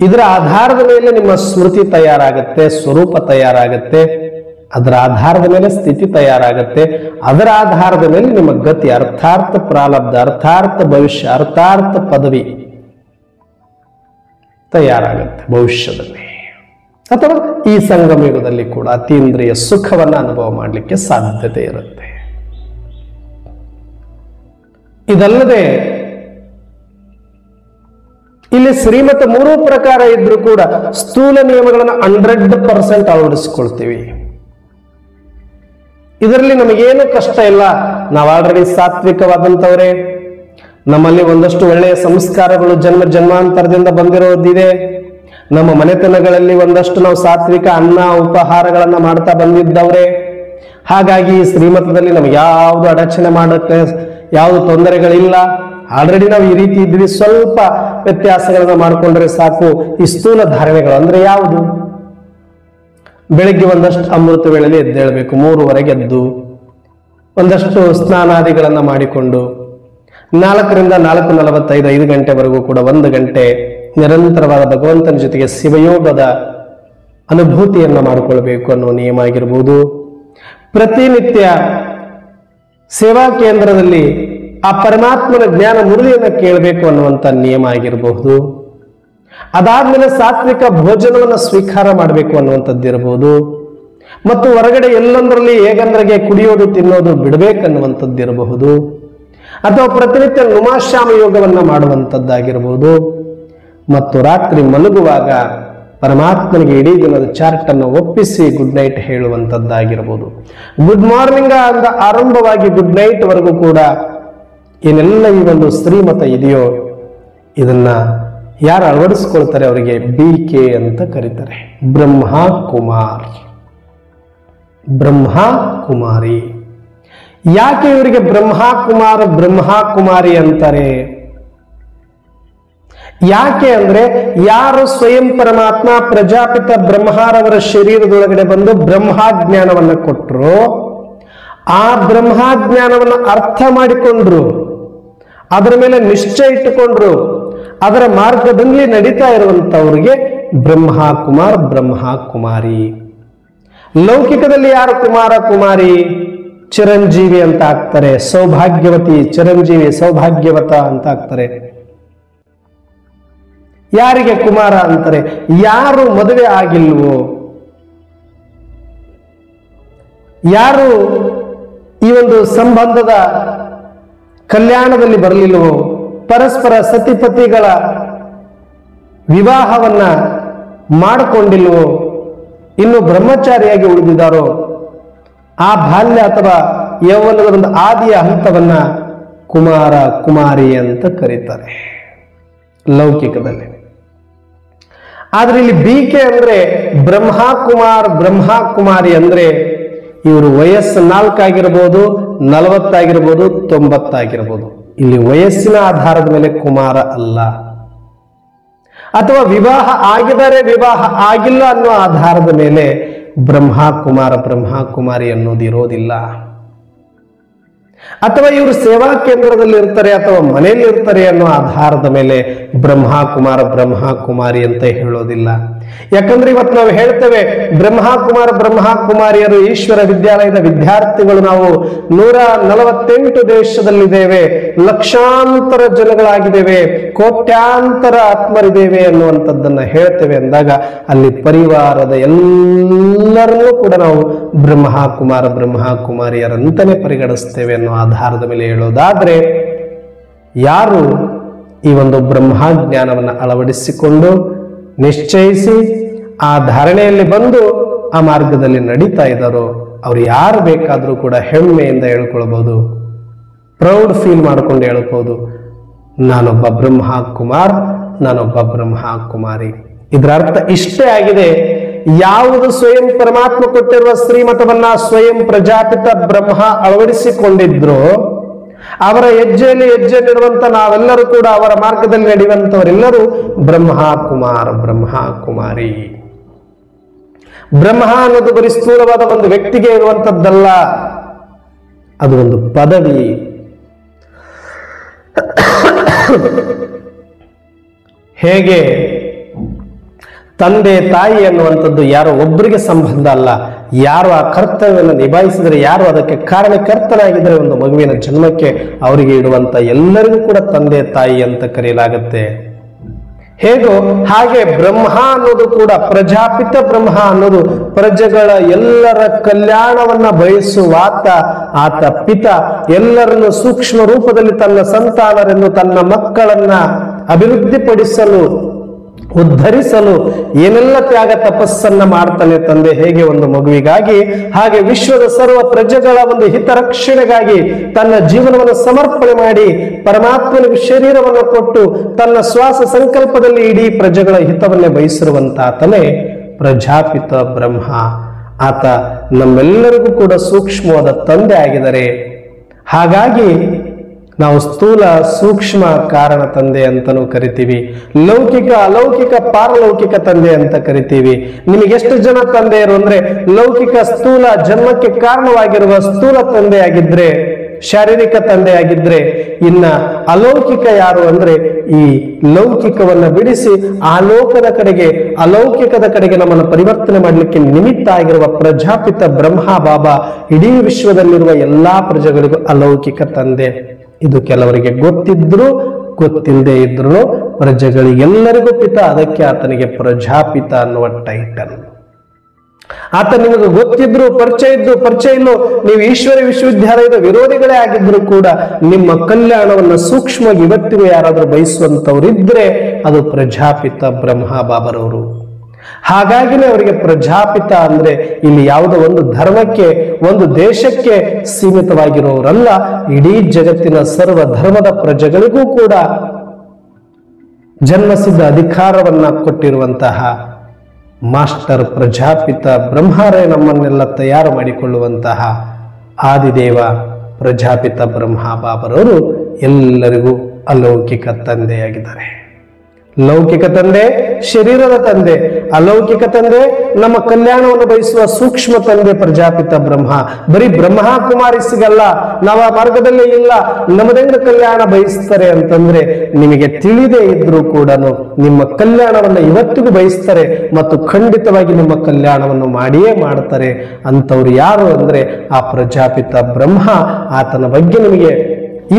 ಇದರ ಆಧಾರದ ಮೇಲೆ ನಿಮ್ಮ ಸ್ಮೃತಿ ತಯಾರಾಗುತ್ತೆ, ಸ್ವರೂಪ ತಯಾರಾಗುತ್ತೆ. ಅದರ ಆಧಾರದ ಮೇಲೆ ಸ್ಥಿತಿ ತಯಾರಾಗತ್ತೆ. ಅದರ ಆಧಾರದ ಮೇಲೆ ನಿಮ್ಮ ಗತಿ, ಅರ್ಥಾರ್ಥ ಪ್ರಾರಬ್ಧ, ಅರ್ಥಾರ್ಥ ಭವಿಷ್ಯ, ಅರ್ಥಾರ್ಥ ಪದವಿ ತಯಾರಾಗತ್ತೆ ಭವಿಷ್ಯದಲ್ಲಿ. ಅಥವಾ ಈ ಸಂಗಮ ಯುಗದಲ್ಲಿ ಕೂಡ ಅತೀಂದ್ರಿಯ ಸುಖವನ್ನ ಅನುಭವ ಮಾಡಲಿಕ್ಕೆ ಸಾಧ್ಯತೆ ಇರುತ್ತೆ. ಇದಲ್ಲದೆ ಇಲ್ಲಿ ಶ್ರೀಮತ ಮೂರೂ ಪ್ರಕಾರ ಇದ್ರೂ ಕೂಡ ಸ್ಥೂಲ ನಿಯಮಗಳನ್ನು 100% ಅಳವಡಿಸಿಕೊಳ್ತೀವಿ. ಇದರಲ್ಲಿ ನಮಗೇನು ಕಷ್ಟ ಇಲ್ಲ. ನಾವು ಆಲ್ರೆಡಿ ಸಾತ್ವಿಕವಾದಂಥವರೇ, ನಮ್ಮಲ್ಲಿ ಒಂದಷ್ಟು ಒಳ್ಳೆಯ ಸಂಸ್ಕಾರಗಳು ಜನ್ಮ ಜನ್ಮಾಂತರದಿಂದ ಬಂದಿರೋದಿದೆ. ನಮ್ಮ ಮನೆತನಗಳಲ್ಲಿ ಒಂದಷ್ಟು ನಾವು ಸಾತ್ವಿಕ ಅನ್ನ ಉಪಹಾರಗಳನ್ನ ಮಾಡ್ತಾ ಬಂದಿದ್ದವ್ರೆ. ಹಾಗಾಗಿ ಈ ಶ್ರೀಮತದಲ್ಲಿ ನಮ್ಗೆ ಯಾವುದು ಅಡಚಣೆ ಮಾಡೋಕ್ಕೆ ಯಾವುದು ತೊಂದರೆಗಳಿಲ್ಲ. ಆಲ್ರೆಡಿ ನಾವು ಈ ರೀತಿ ಇದ್ವಿ. ಸ್ವಲ್ಪ ವ್ಯತ್ಯಾಸಗಳನ್ನ ಮಾಡಿಕೊಂಡ್ರೆ ಸಾಕು. ಈ ಸ್ಥೂಲ ಧಾರಣೆಗಳು ಅಂದ್ರೆ ಯಾವುದು? ಬೆಳಿಗ್ಗೆ ಒಂದಷ್ಟು ಅಮೃತ ವೇಳೆಯಲ್ಲಿ ಎದ್ದೇಳಬೇಕು, 3:30 ಎದ್ದು ಒಂದಷ್ಟು ಸ್ನಾನಾದಿಗಳನ್ನ ಮಾಡಿಕೊಂಡು 4ರಿಂದ 4:45 5 ಗಂಟೆವರೆಗೂ ಕೂಡ 1 ಗಂಟೆ ನಿರಂತರವಾದ ಭಗವಂತನ ಜೊತೆಗೆ ಶಿವಯೋಗದ ಅನುಭೂತಿಯನ್ನ ಮಾಡಿಕೊಳ್ಬೇಕು ಅನ್ನೋ ನಿಯಮ ಆಗಿರ್ಬೋದು. ಪ್ರತಿನಿತ್ಯ ಸೇವಾ ಕೇಂದ್ರದಲ್ಲಿ ಆ ಪರಮಾತ್ಮನ ಜ್ಞಾನ ಮುರಳಿಯನ್ನ ಕೇಳಬೇಕು ಅನ್ನುವಂಥ ನಿಯಮ ಆಗಿರಬಹುದು. ಅದಾದ್ಮೇಲೆ ಸಾತ್ವಿಕ ಭೋಜನವನ್ನು ಸ್ವೀಕಾರ ಮಾಡಬೇಕು ಅನ್ನುವಂಥದ್ದು ಇರಬಹುದು. ಮತ್ತು ಹೊರಗಡೆ ಎಲ್ಲಂದ್ರಲ್ಲಿ ಹೇಗಂದ್ರಿಗೆ ಕುಡಿಯೋದು ತಿನ್ನೋದು ಬಿಡಬೇಕನ್ನುವಂಥದ್ದು ಇರಬಹುದು. ಅಥವಾ ಪ್ರತಿನಿತ್ಯ ನುಮಾಶ್ಯಾಮ ಯೋಗವನ್ನ ಮಾಡುವಂಥದ್ದಾಗಿರಬಹುದು. ಮತ್ತು ರಾತ್ರಿ ಮಲಗುವಾಗ ಪರಮಾತ್ಮನಿಗೆ ಇಡೀ ದಿನದ ಚಾರ್ಟ್ ಅನ್ನು ಒಪ್ಪಿಸಿ ಗುಡ್ ನೈಟ್ ಹೇಳುವಂಥದ್ದಾಗಿರಬಹುದು. ಗುಡ್ ಮಾರ್ನಿಂಗ್ ಅಂತ ಆರಂಭವಾಗಿ ಗುಡ್ ನೈಟ್ ವರೆಗೂ ಕೂಡ ಏನೆಲ್ಲ ಈ ಒಂದು ಶ್ರೀಮತ ಇದೆಯೋ ಇದನ್ನ ಯಾರು ಅಳವಡಿಸ್ಕೊಳ್ತಾರೆ ಅವರಿಗೆ BK ಅಂತ ಕರೀತಾರೆ. ಬ್ರಹ್ಮ ಕುಮಾರ್, ಬ್ರಹ್ಮ ಕುಮಾರಿ. ಯಾಕೆ ಇವರಿಗೆ ಬ್ರಹ್ಮ ಕುಮಾರ ಬ್ರಹ್ಮ ಕುಮಾರಿ ಅಂತಾರೆ? ಯಾಕೆ ಅಂದ್ರೆ ಯಾರು ಸ್ವಯಂ ಪರಮಾತ್ಮ ಪ್ರಜಾಪಿತ ಬ್ರಹ್ಮರವರ ಶರೀರದೊಳಗಡೆ ಬಂದು ಬ್ರಹ್ಮಜ್ಞಾನವನ್ನ ಕೊಟ್ಟರು, ಆ ಬ್ರಹ್ಮಜ್ಞಾನವನ್ನು ಅರ್ಥ ಮಾಡಿಕೊಂಡ್ರು, ಅದರ ಮೇಲೆ ನಿಶ್ಚಯ ಇಟ್ಟುಕೊಂಡ್ರು, ಅದರ ಮಾರ್ಗದಲ್ಲಿ ನಡೀತಾ ಇರುವಂತವ್ರಿಗೆ ಬ್ರಹ್ಮ ಕುಮಾರ್ ಬ್ರಹ್ಮ ಕುಮಾರಿ. ಲೌಕಿಕದಲ್ಲಿ ಯಾರು ಕುಮಾರ ಕುಮಾರಿ? ಚಿರಂಜೀವಿ ಅಂತ ಆಗ್ತಾರೆ, ಸೌಭಾಗ್ಯವತಿ ಚಿರಂಜೀವಿ ಸೌಭಾಗ್ಯವತ ಅಂತ ಆಗ್ತಾರೆ. ಯಾರಿಗೆ ಕುಮಾರ ಅಂತಾರೆ? ಯಾರು ಮದುವೆ ಆಗಿಲ್ವೋ, ಯಾರು ಈ ಒಂದು ಸಂಬಂಧದ ಕಲ್ಯಾಣದಲ್ಲಿ ಬರಲಿಲ್ವೋ, ಪರಸ್ಪರ ಸತಿಪತಿಗಳ ವಿವಾಹವನ್ನ ಮಾಡಿಕೊಂಡಿಲ್ವೋ, ಇನ್ನು ಬ್ರಹ್ಮಚಾರಿಯಾಗಿ ಉಳಿದಿದ್ದಾರೋ, ಆ ಬಾಲ್ಯ ಅಥವಾ ಯೌವನದ ಒಂದು ಆದಿಯ ಹಂತವನ್ನ ಕುಮಾರ ಕುಮಾರಿ ಅಂತ ಕರೀತಾರೆ ಲೌಕಿಕದಲ್ಲಿ. ಆದ್ರೆ ಇಲ್ಲಿ BK ಅಂದ್ರೆ ಬ್ರಹ್ಮ ಕುಮಾರ್ ಬ್ರಹ್ಮ ಕುಮಾರಿ ಅಂದ್ರೆ ಇವರು ವಯಸ್ಸು 4 ಆಗಿರ್ಬೋದು, 40 ಆಗಿರ್ಬೋದು, 90 ಆಗಿರ್ಬೋದು. ಇಲ್ಲಿ ವಯಸ್ಸಿನ ಆಧಾರದ ಮೇಲೆ ಕುಮಾರ ಅಲ್ಲ. ಅಥವಾ ವಿವಾಹ ಆಗಿದರೆ ವಿವಾಹ ಆಗಿಲ್ಲ ಅನ್ನೋ ಆಧಾರದ ಮೇಲೆ ಬ್ರಹ್ಮ ಕುಮಾರ ಬ್ರಹ್ಮ ಕುಮಾರಿ ಅನ್ನೋದು ಇರೋದಿಲ್ಲ. ಅಥವಾ ಇವರು ಸೇವಾ ಕೇಂದ್ರದಲ್ಲಿ ಇರ್ತಾರೆ ಅಥವಾ ಮನೆಯಲ್ಲಿ ಇರ್ತಾರೆ ಅನ್ನೋ ಆಧಾರದ ಮೇಲೆ ಬ್ರಹ್ಮ ಕುಮಾರ ಬ್ರಹ್ಮ ಕುಮಾರಿ ಅಂತ ಹೇಳೋದಿಲ್ಲ. ಯಾಕಂದ್ರೆ ಇವತ್ತು ನಾವು ಹೇಳ್ತೇವೆ ಬ್ರಹ್ಮ ಕುಮಾರ ಬ್ರಹ್ಮ ಕುಮಾರಿಯರು ಈಶ್ವರ ವಿದ್ಯಾಲಯದ ವಿದ್ಯಾರ್ಥಿಗಳು ನಾವು 148 ದೇಶದಲ್ಲಿದ್ದೇವೆ, ಲಕ್ಷಾಂತರ ಜನಗಳಾಗಿದ್ದೇವೆ, ಕೋಟ್ಯಾಂತರ ಆತ್ಮರಿದ್ದೇವೆ ಅನ್ನುವಂಥದ್ದನ್ನ ಹೇಳ್ತೇವೆ ಅಂದಾಗ ಅಲ್ಲಿ ಪರಿವಾರದ ಎಲ್ಲರನ್ನೂ ಕೂಡ ನಾವು ಬ್ರಹ್ಮ ಕುಮಾರ ಬ್ರಹ್ಮ ಕುಮಾರಿಯರಂತಾನೆ ಪರಿಗಣಿಸ್ತೇವೆ ಅನ್ನೋ ಆಧಾರದ ಮೇಲೆ ಹೇಳೋದಾದ್ರೆ, ಯಾರು ಈ ಒಂದು ಬ್ರಹ್ಮಜ್ಞಾನವನ್ನು ಅಳವಡಿಸಿಕೊಂಡು ನಿಶ್ಚಯಿಸಿ ಆ ಧಾರಣೆಯಲ್ಲಿ ಬಂದು ಆ ಮಾರ್ಗದಲ್ಲಿ ನಡೀತಾ ಇದ್ದಾರೋ ಅವ್ರು ಯಾರು ಬೇಕಾದರೂ ಕೂಡ ಹೆಮ್ಮೆಯಿಂದ ಹೇಳ್ಕೊಳ್ಬಹುದು, ಪ್ರೌಡ್ ಫೀಲ್ ಮಾಡ್ಕೊಂಡು ಹೇಳ್ಬೋದು, ನಾನೊಬ್ಬ ಬ್ರಹ್ಮ ಕುಮಾರ್, ನಾನೊಬ್ಬ ಬ್ರಹ್ಮ ಕುಮಾರಿ. ಇದರ ಅರ್ಥ ಇಷ್ಟೇ ಆಗಿದೆ. ಯಾವುದು ಸ್ವಯಂ ಪರಮಾತ್ಮ ಕೊಟ್ಟಿರುವ ಶ್ರೀಮತವನ್ನ ಸ್ವಯಂ ಪ್ರಜಾಪಿತ ಬ್ರಹ್ಮ ಅಳವಡಿಸಿಕೊಂಡಿದ್ರು, ಅವರ ಹೆಜ್ಜೆಯಲ್ಲಿ ಹೆಜ್ಜೆ ನೀಡುವಂತ ನಾವೆಲ್ಲರೂ ಕೂಡ ಅವರ ಮಾರ್ಗದಲ್ಲಿ ನಡೆಯುವಂತವರೆಲ್ಲರೂ ಬ್ರಹ್ಮ ಕುಮಾರ ಬ್ರಹ್ಮ ಕುಮಾರಿ. ಬ್ರಹ್ಮ ಅನ್ನೋದು ಬರೀ ಸ್ಥೂಲವಾದ ಒಂದು ವ್ಯಕ್ತಿಗೆ ಇರುವಂತದ್ದಲ್ಲ, ಅದು ಒಂದು ಪದವಿ. ಹೇಗೆ ತಂದೆ ತಾಯಿ ಅನ್ನುವಂಥದ್ದು ಯಾರೋ ಒಬ್ಬರಿಗೆ ಸಂಬಂಧ ಅಲ್ಲ. ಯಾರು ಆ ಕರ್ತವ್ಯವನ್ನು ನಿಭಾಯಿಸಿದರೆ, ಯಾರು ಅದಕ್ಕೆ ಕಾರಣಕರ್ತನಾಗಿದ್ದರೆ ಒಂದು ಮಗುವಿನ ಜನ್ಮಕ್ಕೆ ಅವರಿಗೆ ಇಡುವಂತ ಎಲ್ಲರಿಗೂ ಕೂಡ ತಂದೆ ತಾಯಿ ಅಂತ ಕರೆಯಲಾಗುತ್ತೆ. ಹೇಗೋ ಹಾಗೆ ಬ್ರಹ್ಮ ಅನ್ನೋದು ಕೂಡ, ಪ್ರಜಾಪಿತ ಬ್ರಹ್ಮ ಅನ್ನೋದು ಪ್ರಜೆಗಳ ಎಲ್ಲರ ಕಲ್ಯಾಣವನ್ನ ಬಯಸುವಾತ ಆತ ಪಿತ. ಎಲ್ಲರನ್ನು ಸೂಕ್ಷ್ಮ ರೂಪದಲ್ಲಿ ತನ್ನ ಸಂತಾನರೆಂದು, ತನ್ನ ಮಕ್ಕಳನ್ನ ಅಭಿವೃದ್ಧಿಪಡಿಸಲು, ಉದ್ಧರಿಸಲು ಏನೆಲ್ಲ ತ್ಯಾಗ ತಪಸ್ಸನ್ನ ಮಾಡ್ತಾನೆ ತಂದೆ. ಹೇಗೆ ಒಂದು ಮಗುವಿಗಾಗಿ, ಹಾಗೆ ವಿಶ್ವದ ಸರ್ವ ಪ್ರಜೆಗಳ ಒಂದು ಹಿತರಕ್ಷಣೆಗಾಗಿ ತನ್ನ ಜೀವನವನ್ನು ಸಮರ್ಪಣೆ ಮಾಡಿ ಪರಮಾತ್ಮನಿಗೆ ಶರೀರವನ್ನು ಕೊಟ್ಟು ತನ್ನ ಶ್ವಾಸ ಸಂಕಲ್ಪದಲ್ಲಿ ಇಡೀ ಪ್ರಜೆಗಳ ಹಿತವನ್ನೇ ಬಯಸಿರುವಂತ ಆತನೇ ಪ್ರಜಾಪಿತ ಬ್ರಹ್ಮ. ಆತ ನಮ್ಮೆಲ್ಲರಿಗೂ ಕೂಡ ಸೂಕ್ಷ್ಮವಾದ ತಂದೆ ಆಗಿದ್ದಾರೆ. ಹಾಗಾಗಿ ನಾವು ಸ್ಥೂಲ ಸೂಕ್ಷ್ಮ ಕಾರಣ ತಂದೆ ಅಂತಲೂ ಕರಿತೀವಿ. ಲೌಕಿಕ ಅಲೌಕಿಕ ಪಾರಲೌಕಿಕ ತಂದೆ ಅಂತ ಕರಿತೀವಿ. ನಿಮಗೆ ಎಷ್ಟು ಜನ ತಂದೆಯರು ಅಂದ್ರೆ, ಲೌಕಿಕ ಸ್ಥೂಲ ಜನ್ಮಕ್ಕೆ ಕಾರಣವಾಗಿರುವ ಸ್ಥೂಲ ತಂದೆ ಆಗಿದ್ರೆ, ಶಾರೀರಿಕ ತಂದೆ ಆಗಿದ್ರೆ, ಇನ್ನ ಅಲೌಕಿಕ ಯಾರು ಅಂದ್ರೆ ಈ ಲೌಕಿಕವನ್ನ ಬಿಡಿಸಿ ಆಲೋಕದ ಕಡೆಗೆ, ಅಲೌಕಿಕದ ಕಡೆಗೆ ನಮ್ಮನ್ನು ಪರಿವರ್ತನೆ ಮಾಡಲಿಕ್ಕೆ ನಿಮಿತ್ತ ಆಗಿರುವ ಪ್ರಜಾಪಿತ ಬ್ರಹ್ಮ ಬಾಬಾ ಇಡೀ ವಿಶ್ವದಲ್ಲಿರುವ ಎಲ್ಲಾ ಪ್ರಜೆಗಳಿಗೂ ಅಲೌಕಿಕ ತಂದೆ. ಇದು ಕೆಲವರಿಗೆ ಗೊತ್ತಿದ್ರು ಗೊತ್ತಿಲ್ಲದೆ ಇದ್ರು ಪ್ರಜೆಗಳಿಗೆಲ್ಲರಿಗೂ ಪಿತ. ಅದಕ್ಕೆ ಆತನಿಗೆ ಪ್ರಜಾಪಿತ ಅನ್ನುವ ಟೈಟಲ್. ಆತ ನಿಮಗೆ ಗೊತ್ತಿದ್ರು, ಪರಿಚಯ ಇದ್ದು ಪರಿಚಯ ಇಲ್ಲೋ, ನೀವು ಈಶ್ವರಿ ವಿಶ್ವವಿದ್ಯಾಲಯದ ವಿರೋಧಿಗಳೇ ಆಗಿದ್ರು ಕೂಡ ನಿಮ್ಮ ಕಲ್ಯಾಣವನ್ನು ಸೂಕ್ಷ್ಮವಾಗಿ ಇವತ್ತಿಗೂ ಯಾರಾದ್ರೂ ಬಯಸುವಂತವ್ರಿದ್ರೆ ಅದು ಪ್ರಜಾಪಿತ ಬ್ರಹ್ಮ ಬಾಬರವರು. ಹಾಗಾಗಿನೇ ಅವರಿಗೆ ಪ್ರಜಾಪಿತ ಅಂದ್ರೆ ಇಲ್ಲಿ ಯಾವುದೋ ಒಂದು ಧರ್ಮಕ್ಕೆ, ಒಂದು ದೇಶಕ್ಕೆ ಸೀಮಿತವಾಗಿರೋರಲ್ಲ, ಇಡೀ ಜಗತ್ತಿನ ಸರ್ವ ಧರ್ಮದ ಪ್ರಜೆಗಳಿಗೂ ಕೂಡ ಜನ್ಮಸಿದ್ಧ ಅಧಿಕಾರವನ್ನ ಕೊಟ್ಟಿರುವಂತಹ ಮಾಸ್ಟರ್ ಪ್ರಜಾಪಿತ ಬ್ರಹ್ಮರೇ ನಮ್ಮನ್ನೆಲ್ಲ ತಯಾರು ಮಾಡಿಕೊಳ್ಳುವಂತಹ ಆದಿದೇವ ಪ್ರಜಾಪಿತ ಬ್ರಹ್ಮ ಬಾಬರವರು ಎಲ್ಲರಿಗೂ ಅಲೌಕಿಕ ತಂದೆಯಾಗಿದ್ದಾರೆ. ಲೌಕಿಕ ತಂದೆ ಶರೀರದ ತಂದೆ, ಅಲೌಕಿಕ ತಂದೆ ನಮ್ಮ ಕಲ್ಯಾಣವನ್ನು ಬಯಸುವ ಸೂಕ್ಷ್ಮ ತಂದೆ ಪ್ರಜಾಪಿತ ಬ್ರಹ್ಮ. ಬರೀ ಬ್ರಹ್ಮ ಕುಮಾರಿಸಿಗಲ್ಲ, ನಾವು ಆ ಮಾರ್ಗದಲ್ಲೇ ಇಲ್ಲ, ನಮ್ಮದೆಂಗ ಕಲ್ಯಾಣ ಬಯಸ್ತಾರೆ ಅಂತಂದ್ರೆ ನಿಮಗೆ ತಿಳಿದೇ ಇದ್ರೂ ಕೂಡ ನಿಮ್ಮ ಕಲ್ಯಾಣವನ್ನು ಇವತ್ತಿಗೂ ಬಯಸ್ತಾರೆ ಮತ್ತು ಖಂಡಿತವಾಗಿ ನಿಮ್ಮ ಕಲ್ಯಾಣವನ್ನು ಮಾಡಿಯೇ ಮಾಡ್ತಾರೆ. ಅಂತವ್ರು ಯಾರು ಅಂದ್ರೆ ಆ ಪ್ರಜಾಪಿತ ಬ್ರಹ್ಮ. ಆತನ ಬಗ್ಗೆ ನಿಮಗೆ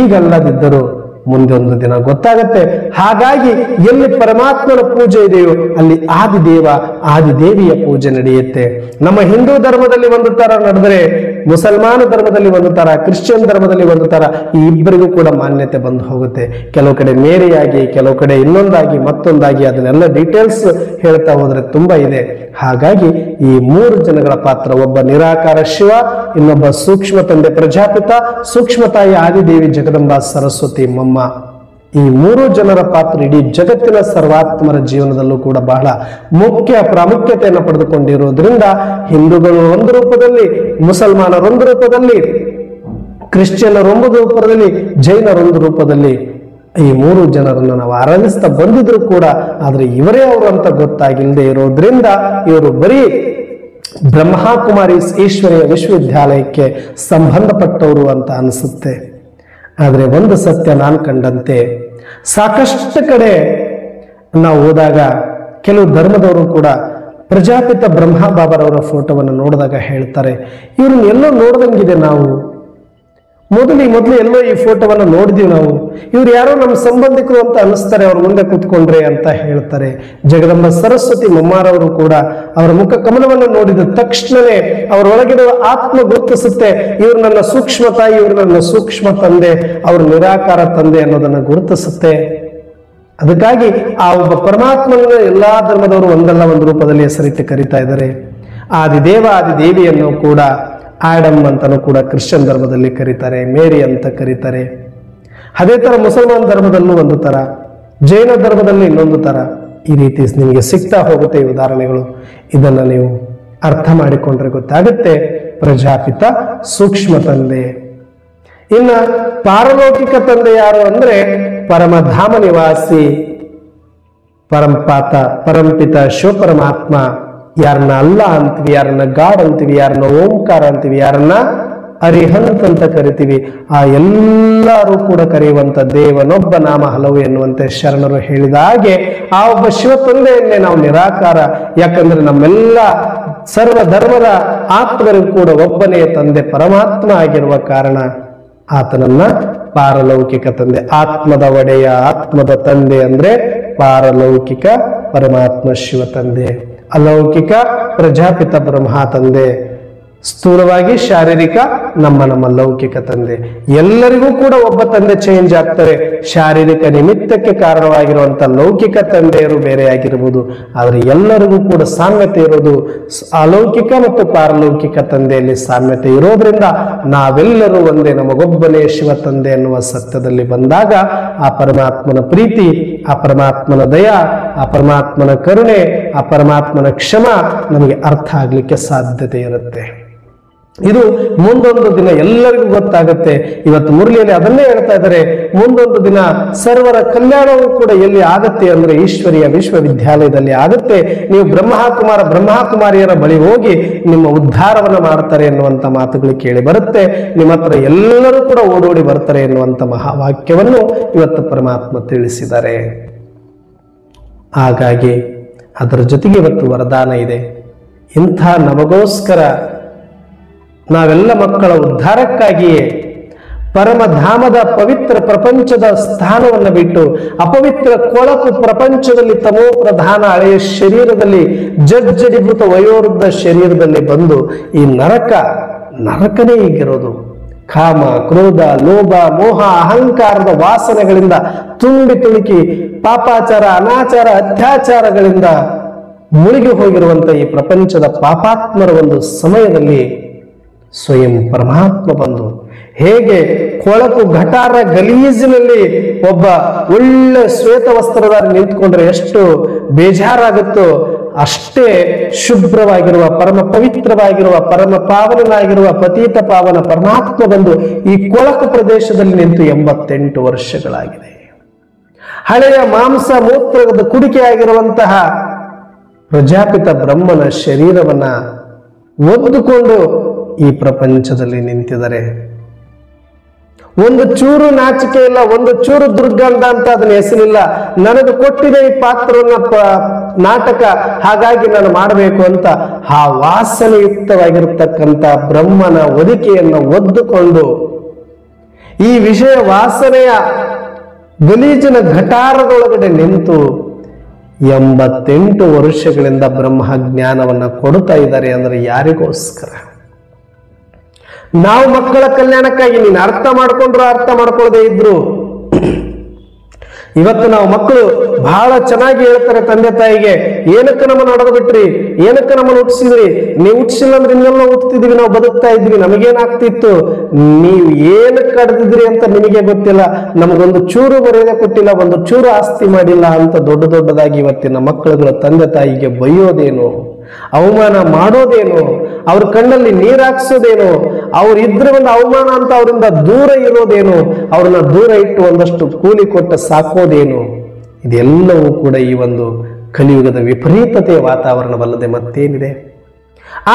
ಈಗಲ್ಲದಿದ್ದರೂ ಮುಂದೆ ಒಂದು ದಿನ ಗೊತ್ತಾಗತ್ತೆ. ಹಾಗಾಗಿ ಎಲ್ಲಿ ಪರಮಾತ್ಮನ ಪೂಜೆ ಇದೆಯೋ ಅಲ್ಲಿ ಆದಿದೇವ ಆದಿದೇವಿಯ ಪೂಜೆ ನಡೆಯುತ್ತೆ. ನಮ್ಮ ಹಿಂದೂ ಧರ್ಮದಲ್ಲಿ ಒಂದು ತರ ನಡೆದರೆ, ಮುಸಲ್ಮಾನ ಧರ್ಮದಲ್ಲಿ ಒಂದು ತರ, ಕ್ರಿಶ್ಚಿಯನ್ ಧರ್ಮದಲ್ಲಿ ಒಂದು ತರ, ಈ ಇಬ್ಬರಿಗೂ ಕೂಡ ಮಾನ್ಯತೆ ಬಂದು ಹೋಗುತ್ತೆ. ಕೆಲವು ಕಡೆ ಮೇರಿಯಾಗಿ, ಕೆಲವು ಕಡೆ ಇನ್ನೊಂದಾಗಿ, ಮತ್ತೊಂದಾಗಿ, ಅದನ್ನೆಲ್ಲ ಡೀಟೇಲ್ಸ್ ಹೇಳ್ತಾ ಹೋದ್ರೆ ತುಂಬಾ ಇದೆ. ಹಾಗಾಗಿ ಈ ಮೂರು ಜನಗಳ ಪಾತ್ರ, ಒಬ್ಬ ನಿರಾಕಾರ ಶಿವ, ಇನ್ನೊಬ್ಬ ಸೂಕ್ಷ್ಮ ತಂದೆ ಪ್ರಜಾಪಿತ, ಸೂಕ್ಷ್ಮ ತಾಯಿ ಆದಿದೇವಿ ಜಗದಂಬಾ ಸರಸ್ವತಿ ಮಮ್ಮ. ಈ ಮೂರು ಜನರ ಪಾತ್ರ ಇಡೀ ಜಗತ್ತಿನ ಸರ್ವಾತ್ಮರ ಜೀವನದಲ್ಲೂ ಕೂಡ ಬಹಳ ಮುಖ್ಯ ಪ್ರಾಮುಖ್ಯತೆಯನ್ನು ಪಡೆದುಕೊಂಡಿರುವುದರಿಂದ ಹಿಂದೂಗಳು ಒಂದು ರೂಪದಲ್ಲಿ, ಮುಸಲ್ಮಾನರೊಂದು ರೂಪದಲ್ಲಿ, ಕ್ರಿಶ್ಚಿಯನ್ನರೊಂದು ರೂಪದಲ್ಲಿ, ಜೈನರೊಂದು ರೂಪದಲ್ಲಿ ಈ ಮೂರು ಜನರನ್ನು ನಾವು ಆರಾಧಿಸ್ತಾ ಬಂದಿದ್ರು ಕೂಡ, ಆದ್ರೆ ಇವರೇ ಅವರು ಅಂತ ಗೊತ್ತಾಗಿಲ್ಲದೆ ಇರೋದ್ರಿಂದ ಇವರು ಬರೀ ಬ್ರಹ್ಮಕುಮಾರೀಸ್ ಈಶ್ವರೀಯ ವಿಶ್ವವಿದ್ಯಾಲಯಕ್ಕೆ ಸಂಬಂಧಪಟ್ಟವರು ಅಂತ ಅನಿಸುತ್ತೆ. ಆದರೆ ಒಂದು ಸತ್ಯ ನಾನು ಕಂಡಂತೆ, ಸಾಕಷ್ಟು ಕಡೆ ನಾವು ಹೋದಾಗ ಕೆಲವು ಧರ್ಮದವರು ಕೂಡ ಪ್ರಜಾಪಿತ ಬ್ರಹ್ಮ ಬಾಬರವರ ಫೋಟೋವನ್ನು ನೋಡಿದಾಗ ಹೇಳ್ತಾರೆ, ಇವ್ರನ್ನ ಎಲ್ಲೋ ನೋಡ್ದಂಗಿದೆ, ನಾವು ಮೊದಲು ಎಲ್ಲೋ ಈ ಫೋಟೋವನ್ನು ನೋಡಿದೀವಿ, ನಾವು ಇವ್ರು ಯಾರೋ ನಮ್ಮ ಸಂಬಂಧಿಕರು ಅಂತ ಅನಿಸ್ತಾರೆ ಅವ್ರ ಮುಂದೆ ಕೂತ್ಕೊಂಡ್ರೆ ಅಂತ ಹೇಳ್ತಾರೆ. ಜಗದಂಬ ಸರಸ್ವತಿ ಮಮ್ಮಾರವರು ಕೂಡ ಅವರ ಮುಖ ಕಮಲವನ್ನು ನೋಡಿದ ತಕ್ಷಣವೇ ಅವರೊಳಗಿರುವ ಆತ್ಮ ಗುರುತಿಸುತ್ತೆ, ಇವ್ರು ನನ್ನ ಸೂಕ್ಷ್ಮ ತಾಯಿ, ಇವ್ರು ನನ್ನ ಸೂಕ್ಷ್ಮ ತಂದೆ, ಅವರು ನಿರಾಕಾರ ತಂದೆ ಅನ್ನೋದನ್ನ ಗುರುತಿಸುತ್ತೆ. ಅದಕ್ಕಾಗಿ ಆ ಒಬ್ಬ ಪರಮಾತ್ಮನ ಎಲ್ಲಾ ಧರ್ಮದವರು ಒಂದಲ್ಲ ಒಂದು ರೂಪದಲ್ಲಿ ಹೆಸರಿಟ್ಟು ಕರೀತಾ ಇದ್ದಾರೆ. ಆದಿದೇವ ಆದಿದೇವಿಯನ್ನು ಕೂಡ ಆಡಮ್ ಅಂತಲೂ ಕೂಡ ಕ್ರಿಶ್ಚಿಯನ್ ಧರ್ಮದಲ್ಲಿ ಕರೀತಾರೆ, ಮೇರಿ ಅಂತ ಕರೀತಾರೆ. ಅದೇ ತರ ಮುಸಲ್ಮಾನ್ ಧರ್ಮದಲ್ಲೂ ಒಂದು ತರ, ಜೈನ ಧರ್ಮದಲ್ಲಿ ಇನ್ನೊಂದು ತರ. ಈ ರೀತಿ ನಿಮಗೆ ಸಿಗ್ತಾ ಹೋಗುತ್ತೆ ಈ ಉದಾಹರಣೆಗಳು. ಇದನ್ನ ನೀವು ಅರ್ಥ ಮಾಡಿಕೊಂಡ್ರೆ ಗೊತ್ತಾಗುತ್ತೆ ಪ್ರಜಾಪಿತ ಸೂಕ್ಷ್ಮ ತಂದೆ. ಇನ್ನ ಪಾರಲೌಕಿಕ ತಂದೆ ಯಾರು ಅಂದ್ರೆ ಪರಮಧಾಮ ನಿವಾಸಿ ಪರಂಪಾತ ಪರಂಪಿತ ಶಿವಪರಮಾತ್ಮ. ಯಾರನ್ನ ಅಲ್ಲ ಅಂತೀವಿ, ಯಾರನ್ನ ಗಾಡ್ ಅಂತೀವಿ, ಯಾರನ್ನ ಓಂಕಾರ ಅಂತೀವಿ, ಯಾರನ್ನ ಅರಿಹಂತ್ ಅಂತ ಕರಿತೀವಿ. ಆ ಎಲ್ಲರೂ ಕೂಡ ಕರೆಯುವಂತ ದೇವನೊಬ್ಬ ನಾಮ ಹಲವು ಎನ್ನುವಂತೆ ಶರಣರು ಹೇಳಿದ ಹಾಗೆ ಆ ಒಬ್ಬ ಶಿವ ತಂದೆಯನ್ನೇ ನಾವು ನಿರಾಕಾರ, ಯಾಕಂದ್ರೆ ನಮ್ಮೆಲ್ಲ ಸರ್ವ ಧರ್ಮದ ಆತ್ಮರಿಗೂ ಕೂಡ ಒಬ್ಬನೇ ತಂದೆ ಪರಮಾತ್ಮ ಆಗಿರುವ ಕಾರಣ ಆತನನ್ನ ಪಾರಲೌಕಿಕ ತಂದೆ, ಆತ್ಮದ ಒಡೆಯ, ಆತ್ಮದ ತಂದೆ ಅಂದ್ರೆ ಪಾರಲೌಕಿಕ ಪರಮಾತ್ಮ ಶಿವ ತಂದೆ, ಅಲೌಕಿಕ ಪ್ರಜಾಪಿತ ಬ್ರಹ್ಮ ತಂದೆ, ಸ್ಥೂಲವಾಗಿ ಶಾರೀರಿಕ ನಮ್ಮ ಲೌಕಿಕ ತಂದೆ. ಎಲ್ಲರಿಗೂ ಕೂಡ ಒಬ್ಬ ತಂದೆ ಚೇಂಜ್ ಆಗ್ತಾರೆ. ಶಾರೀರಿಕ ನಿಮಿತ್ತಕ್ಕೆ ಕಾರಣವಾಗಿರುವಂತ ಲೌಕಿಕ ತಂದೆಯರು ಬೇರೆ ಆಗಿರ್ಬೋದು, ಆದರೆ ಎಲ್ಲರಿಗೂ ಕೂಡ ಸಾಮ್ಯತೆ ಇರೋದು ಅಲೌಕಿಕ ಮತ್ತು ಪಾರಲೌಕಿಕ ತಂದೆಯಲ್ಲಿ ಸಾಮ್ಯತೆ ಇರೋದ್ರಿಂದ ನಾವೆಲ್ಲರೂ ಒಂದೇ, ನಮಗೊಬ್ಬನೇ ಶಿವ ತಂದೆ ಎನ್ನುವ ಸತ್ಯದಲ್ಲಿ ಬಂದಾಗ ಆ ಪರಮಾತ್ಮನ ಪ್ರೀತಿ, ಆ ಪರಮಾತ್ಮನ ದಯ, ಆ ಪರಮಾತ್ಮನ ಕರುಣೆ, ಆ ಪರಮಾತ್ಮನ ಕ್ಷಮ ನಮಗೆ ಅರ್ಥ ಆಗ್ಲಿಕ್ಕೆ ಸಾಧ್ಯತೆ ಇರುತ್ತೆ. ಇದು ಮುಂದೊಂದು ದಿನ ಎಲ್ಲರಿಗೂ ಗೊತ್ತಾಗುತ್ತೆ. ಇವತ್ತು ಮುರಳಿಯಲ್ಲಿ ಅದನ್ನೇ ಹೇಳ್ತಾ ಇದ್ದಾರೆ, ಮುಂದೊಂದು ದಿನ ಸರ್ವರ ಕಲ್ಯಾಣವೂ ಕೂಡ ಎಲ್ಲಿ ಆಗತ್ತೆ ಅಂದ್ರೆ ಈಶ್ವರಿಯ ವಿಶ್ವವಿದ್ಯಾಲಯದಲ್ಲಿ ಆಗುತ್ತೆ. ನೀವು ಬ್ರಹ್ಮಕುಮಾರಿಯರ ಬಳಿ ಹೋಗಿ ನಿಮ್ಮ ಉದ್ಧಾರವನ್ನ ಮಾಡ್ತಾರೆ ಎನ್ನುವಂತ ಮಾತುಗಳು ಕೇಳಿ ಬರುತ್ತೆ. ನಿಮ್ಮ ಹತ್ರ ಎಲ್ಲರೂ ಕೂಡ ಓಡೋಡಿ ಬರ್ತಾರೆ ಎನ್ನುವಂತ ಮಹಾವಾಕ್ಯವನ್ನು ಇವತ್ತು ಪರಮಾತ್ಮ ತಿಳಿಸಿದ್ದಾರೆ. ಹಾಗಾಗಿ ಅದರ ಜೊತೆಗೆ ಇವತ್ತು ವರದಾನ ಇದೆ. ಇಂಥ ನಮಗೋಸ್ಕರ ನಾವೆಲ್ಲ ಮಕ್ಕಳ ಉದ್ಧಾರಕ್ಕಾಗಿಯೇ ಪರಮಧಾಮದ ಪವಿತ್ರ ಪ್ರಪಂಚದ ಸ್ಥಾನವನ್ನು ಬಿಟ್ಟು ಅಪವಿತ್ರ ಕೊಳಕು ಪ್ರಪಂಚದಲ್ಲಿ ತಮೋ ಪ್ರಧಾನ ಹಳೆಯ ಶರೀರದಲ್ಲಿ ಜಜ್ಜಡಿಭೂತ ವಯೋವೃದ್ಧ ಶರೀರದಲ್ಲಿ ಬಂದು ಈ ನರಕನೇ ಹೀಗಿರೋದು. ಕಾಮ, ಕ್ರೋಧ, ಲೋಭ, ಮೋಹ, ಅಹಂಕಾರದ ವಾಸನೆಗಳಿಂದ ತುಂಬಿ ತುಳುಕಿ ಪಾಪಾಚಾರ, ಅನಾಚಾರ, ಅತ್ಯಾಚಾರಗಳಿಂದ ಮುಳುಗಿ ಹೋಗಿರುವಂತ ಈ ಪ್ರಪಂಚದ ಪಾಪಾತ್ಮರ ಒಂದು ಸಮಯದಲ್ಲಿ ಸ್ವಯಂ ಪರಮಾತ್ಮ ಬಂದು ಹೇಗೆ ಕೊಳಕು ಘಟಾರ ಗಲೀಜಿನಲ್ಲಿ ಒಬ್ಬ ಒಳ್ಳೆ ಶ್ವೇತ ವಸ್ತ್ರಧಾರಿ ನಿಂತ್ಕೊಂಡ್ರೆ ಎಷ್ಟು ಬೇಜಾರಾಗುತ್ತೋ ಅಷ್ಟೇ ಶುಭ್ರವಾಗಿರುವ, ಪರಮ ಪವಿತ್ರವಾಗಿರುವ, ಪರಮ ಪಾವನನಾಗಿರುವ ಪತೀತ ಪಾವನ ಪರಮಾತ್ಮ ಬಂದು ಈ ಕೊಳಕು ಪ್ರದೇಶದಲ್ಲಿ ನಿಂತು 88 ವರ್ಷಗಳಾಗಿದೆ. ಹಳೆಯ ಮಾಂಸ ಮೂತ್ರದ ಕುಡಿಕೆಯಾಗಿರುವಂತಹ ಪ್ರಜಾಪಿತ ಬ್ರಹ್ಮನ ಶರೀರವನ್ನ ಒದ್ದುಕೊಂಡು ಈ ಪ್ರಪಂಚದಲ್ಲಿ ನಿಂತಿದ್ದಾರೆ. ಒಂದು ಚೂರು ನಾಚಿಕೆ ಇಲ್ಲ, ಒಂದು ಚೂರು ದುರ್ಗಂಧ ಅಂತ ಅದನ್ನ ಹೆಸರಿಲ್ಲ. ನನಗೆ ಕೊಟ್ಟಿದೆ ಈ ಪಾತ್ರವನ್ನ ನಾಟಕ, ಹಾಗಾಗಿ ನಾನು ಮಾಡಬೇಕು ಅಂತ ಆ ವಾಸನೆಯುಕ್ತವಾಗಿರತಕ್ಕಂಥ ಬ್ರಹ್ಮನ ಒದಿಕೆಯನ್ನು ಒದ್ದುಕೊಂಡು ಈ ವಿಷಯ ವಾಸನೆಯ ಗಲೀಜಿನ ಘಟಾರದೊಳಗಡೆ ನಿಂತು 88 ವರ್ಷಗಳಿಂದ ಬ್ರಹ್ಮ ಜ್ಞಾನವನ್ನ ಕೊಡ್ತಾ ಇದ್ದಾರೆ. ಅಂದ್ರೆ ಯಾರಿಗೋಸ್ಕರ? ನಾವು ಮಕ್ಕಳ ಕಲ್ಯಾಣಕ್ಕಾಗಿ. ನೀನು ಅರ್ಥ ಮಾಡ್ಕೊಂಡ್ರು ಅರ್ಥ ಮಾಡ್ಕೊಳ್ಳದೆ ಇದ್ರು ಇವತ್ತು ನಾವು ಮಕ್ಕಳು ಬಹಳ ಚೆನ್ನಾಗಿ ಹೇಳ್ತಾರೆ ತಂದೆ ತಾಯಿಗೆ, ಏನಕ್ಕೆ ನಮ್ಮನ್ನು ಹೊಡೆದು ಬಿಟ್ರಿ, ಏನಕ್ಕೆ ನಮ್ಮನ್ನು ಹುಟ್ಟಿಸಿದ್ರಿ, ನೀವು ಹುಟ್ಟಿಸಿಲ್ಲ ಅಂದ್ರೆ ಇನ್ನೆಲ್ಲ ಹುಟ್ಟಿದ್ವಿ, ನಾವು ಬದುಕ್ತಾ ಇದ್ವಿ, ನಮಗೇನಾಗ್ತಿತ್ತು, ನೀವು ಏನಕ್ಕೆ ಕಡ್ದಿದ್ರಿ ಅಂತ ನಿಮಗೆ ಗೊತ್ತಿಲ್ಲ, ನಮಗೊಂದು ಚೂರು ಬರೆಯದೆ ಕೊಟ್ಟಿಲ್ಲ, ಒಂದು ಚೂರು ಆಸ್ತಿ ಮಾಡಿಲ್ಲ ಅಂತ ದೊಡ್ಡದಾಗಿ ಇವತ್ತಿನ ಮಕ್ಕಳುಗಳ ತಂದೆ ತಾಯಿಗೆ ಬೈಯೋದೇನು, ಅವಮಾನ ಮಾಡೋದೇನು, ಅವ್ರ ಕಣ್ಣಲ್ಲಿ ನೀರು ಹಾಕ್ಸೋದೇನು, ಅವ್ರ ಇದ್ರೆ ಒಂದು ಅವಮಾನ ಅಂತ ಅವರಿಂದ ದೂರ ಇರೋದೇನು, ಅವ್ರನ್ನ ದೂರ ಇಟ್ಟು ಒಂದಷ್ಟು ಕೂಲಿ ಕೊಟ್ಟು ಸಾಕೋದೇನು, ಇದೆಲ್ಲವೂ ಕೂಡ ಈ ಒಂದು ಕಲಿಯುಗದ ವಿಪರೀತತೆಯ ವಾತಾವರಣವಲ್ಲದೆ ಮತ್ತೇನಿದೆ?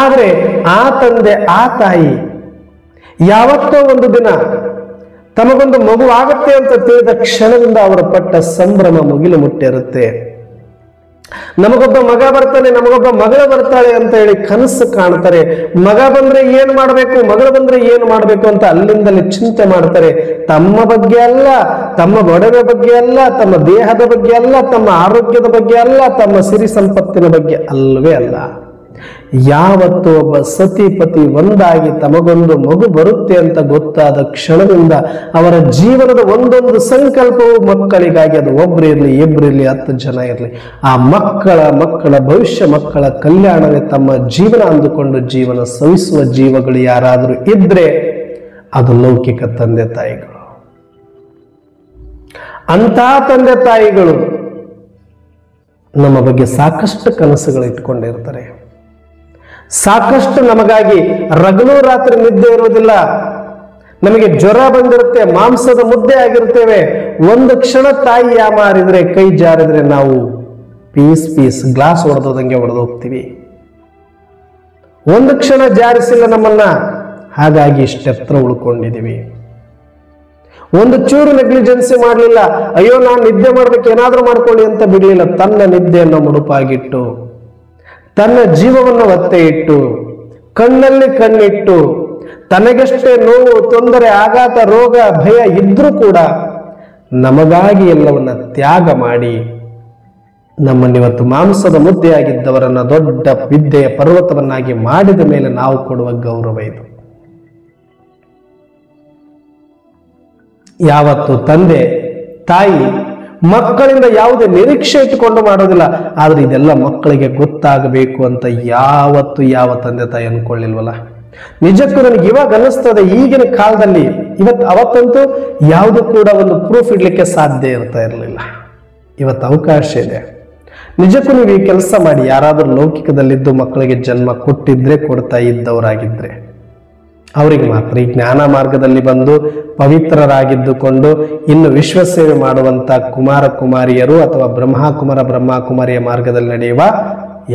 ಆದ್ರೆ ಆ ತಂದೆ ಆ ತಾಯಿ ಯಾವತ್ತೋ ಒಂದು ದಿನ ತಮಗೊಂದು ಮಗು ಆಗತ್ತೆ ಅಂತ ತಿಳಿದ ಕ್ಷಣದಿಂದ ಅವರ ಪಟ್ಟ ಸಂಭ್ರಮ ಮುಗಿಲು ಮುಟ್ಟಿರುತ್ತೆ. ನಮಗೊಬ್ಬ ಮಗ ಬರ್ತಾನೆ, ನಮಗೊಬ್ಬ ಮಗಳು ಬರ್ತಾಳೆ ಅಂತ ಹೇಳಿ ಕನಸು ಕಾಣ್ತಾರೆ. ಮಗ ಬಂದ್ರೆ ಏನ್ ಮಾಡ್ಬೇಕು, ಮಗಳು ಬಂದ್ರೆ ಏನ್ ಮಾಡ್ಬೇಕು ಅಂತ ಅಲ್ಲಿಂದಲೇ ಚಿಂತೆ ಮಾಡ್ತಾರೆ. ತಮ್ಮ ಬಗ್ಗೆ ಅಲ್ಲ, ತಮ್ಮ ಒಡವೆ ಬಗ್ಗೆ ಅಲ್ಲ, ತಮ್ಮ ದೇಹದ ಬಗ್ಗೆ ಅಲ್ಲ, ತಮ್ಮ ಆರೋಗ್ಯದ ಬಗ್ಗೆ ಅಲ್ಲ, ತಮ್ಮ ಸಿರಿ ಸಂಪತ್ತಿನ ಬಗ್ಗೆ ಅಲ್ಲವೇ ಅಲ್ಲ. ಯಾವತ್ತು ಒಬ್ಬ ಸತಿಪತಿ ಒಂದಾಗಿ ತಮಗೊಂದು ಮಗು ಬರುತ್ತೆ ಅಂತ ಗೊತ್ತಾದ ಕ್ಷಣದಿಂದ ಅವರ ಜೀವನದ ಒಂದೊಂದು ಸಂಕಲ್ಪವು ಮಕ್ಕಳಿಗಾಗಿ, ಅದು ಒಬ್ರು ಇರಲಿ, ಇಬ್ರು ಇರಲಿ, 10 ಜನ ಇರಲಿ, ಆ ಮಕ್ಕಳ ಭವಿಷ್ಯ, ಮಕ್ಕಳ ಕಲ್ಯಾಣವೇ ತಮ್ಮ ಜೀವನ ಅಂದುಕೊಂಡು ಜೀವನ ಸವಿಸುವ ಜೀವಗಳು ಯಾರಾದರೂ ಇದ್ರೆ ಅದು ಲೌಕಿಕ ತಂದೆ ತಾಯಿಗಳು. ಅಂತ ತಂದೆ ತಾಯಿಗಳು ನಮ್ಮ ಬಗ್ಗೆ ಸಾಕಷ್ಟು ಕನಸುಗಳು ಇಟ್ಕೊಂಡಿರ್ತಾರೆ. ಸಾಕಷ್ಟು ನಮಗಾಗಿ ರಗಲು ರಾತ್ರಿ ನಿದ್ದೆ ಇರೋದಿಲ್ಲ. ನಮಗೆ ಜ್ವರ ಬಂದಿರುತ್ತೆ, ಮಾಂಸದ ಮುದ್ದೆ ಆಗಿರ್ತೇವೆ. ಒಂದು ಕ್ಷಣ ತಾಯಿ ಯಾಮಾರಿದ್ರೆ, ಕೈ ಜಾರಿದ್ರೆ ನಾವು ಪೀಸ್ ಗ್ಲಾಸ್ ಹೊಡೆದಂಗೆ ಹೊಡೆದು ಹೋಗ್ತೀವಿ. ಒಂದು ಕ್ಷಣ ಜಾರಿಸಿಲ್ಲ ನಮ್ಮನ್ನ, ಹಾಗಾಗಿ ಇಷ್ಟೆತ್ರ ಉಳ್ಕೊಂಡಿದ್ದೀವಿ. ಒಂದು ಚೂರು ನೆಗ್ಲಿಜೆನ್ಸಿ ಮಾಡಲಿಲ್ಲ. ಅಯ್ಯೋ ನಾನು ನಿದ್ದೆ ಮಾಡ್ಬೇಕು, ಏನಾದ್ರೂ ಮಾಡ್ಕೊಳ್ಳಿ ಅಂತ ಬಿಡಲಿಲ್ಲ. ತನ್ನ ನಿದ್ದೆಯನ್ನು ಮುಡುಪಾಗಿಟ್ಟು, ತನ್ನ ಜೀವವನ್ನು ಒತ್ತೆ ಇಟ್ಟು, ಕಣ್ಣಲ್ಲಿ ಕಣ್ಣಿಟ್ಟು, ತನಗಷ್ಟೇ ನೋವು, ತೊಂದರೆ, ಆಘಾತ, ರೋಗ, ಭಯ ಇದ್ರೂ ಕೂಡ ನಮಗಾಗಿ ಎಲ್ಲವನ್ನ ತ್ಯಾಗ ಮಾಡಿ ನಮ್ಮನ್ನಿವತ್ತು ಮಾಂಸದ ಮುದ್ದೆಯಾಗಿದ್ದವರನ್ನ ದೊಡ್ಡ ವಿದ್ಯೆಯ ಪರ್ವತವನ್ನಾಗಿ ಮಾಡಿದ ಮೇಲೆ ನಾವು ಕೊಡುವ ಗೌರವ ಇದು. ಯಾವತ್ತು ತಂದೆ ತಾಯಿ ಮಕ್ಕಳಿಂದ ಯಾವುದೇ ನಿರೀಕ್ಷೆ ಇಟ್ಟುಕೊಂಡು ಮಾಡೋದಿಲ್ಲ. ಆದ್ರೆ ಇದೆಲ್ಲ ಮಕ್ಕಳಿಗೆ ಗೊತ್ತಾಗಬೇಕು ಅಂತ ಯಾವತ್ತು ಯಾವ ತಂದೆ ತಾಯಿ ಅನ್ಕೊಳ್ಳಿಲ್ವಲ್ಲ. ನಿಜಕ್ಕೂ ನನಗೆ ಇವಾಗ ಅನ್ನಿಸ್ತದೆ, ಈಗಿನ ಕಾಲದಲ್ಲಿ ಅವತ್ತಂತೂ ಯಾವುದು ಕೂಡ ಒಂದು ಪ್ರೂಫ್ ಇಡ್ಲಿಕ್ಕೆ ಸಾಧ್ಯ ಇರ್ತಾ ಇರಲಿಲ್ಲ. ಇವತ್ತು ಅವಕಾಶ ಇದೆ. ನಿಜಕ್ಕೂ ನೀವು ಈ ಕೆಲಸ ಮಾಡಿ. ಯಾರಾದರೂ ಲೌಕಿಕದಲ್ಲಿದ್ದು ಮಕ್ಕಳಿಗೆ ಜನ್ಮ ಕೊಟ್ಟಿದ್ರೆ, ಕೊಡ್ತಾ ಇದ್ದವರಾಗಿದ್ರೆ ಅವರಿಗೆ ಮಾತ್ರ ಈ ಜ್ಞಾನ ಮಾರ್ಗದಲ್ಲಿ ಬಂದು ಪವಿತ್ರರಾಗಿದ್ದುಕೊಂಡು ಇನ್ನು ವಿಶ್ವ ಸೇವೆ ಮಾಡುವಂತ ಕುಮಾರ ಕುಮಾರಿಯರು ಅಥವಾ ಬ್ರಹ್ಮಕುಮಾರಿಯ ಮಾರ್ಗದಲ್ಲಿ ನಡೆಯುವ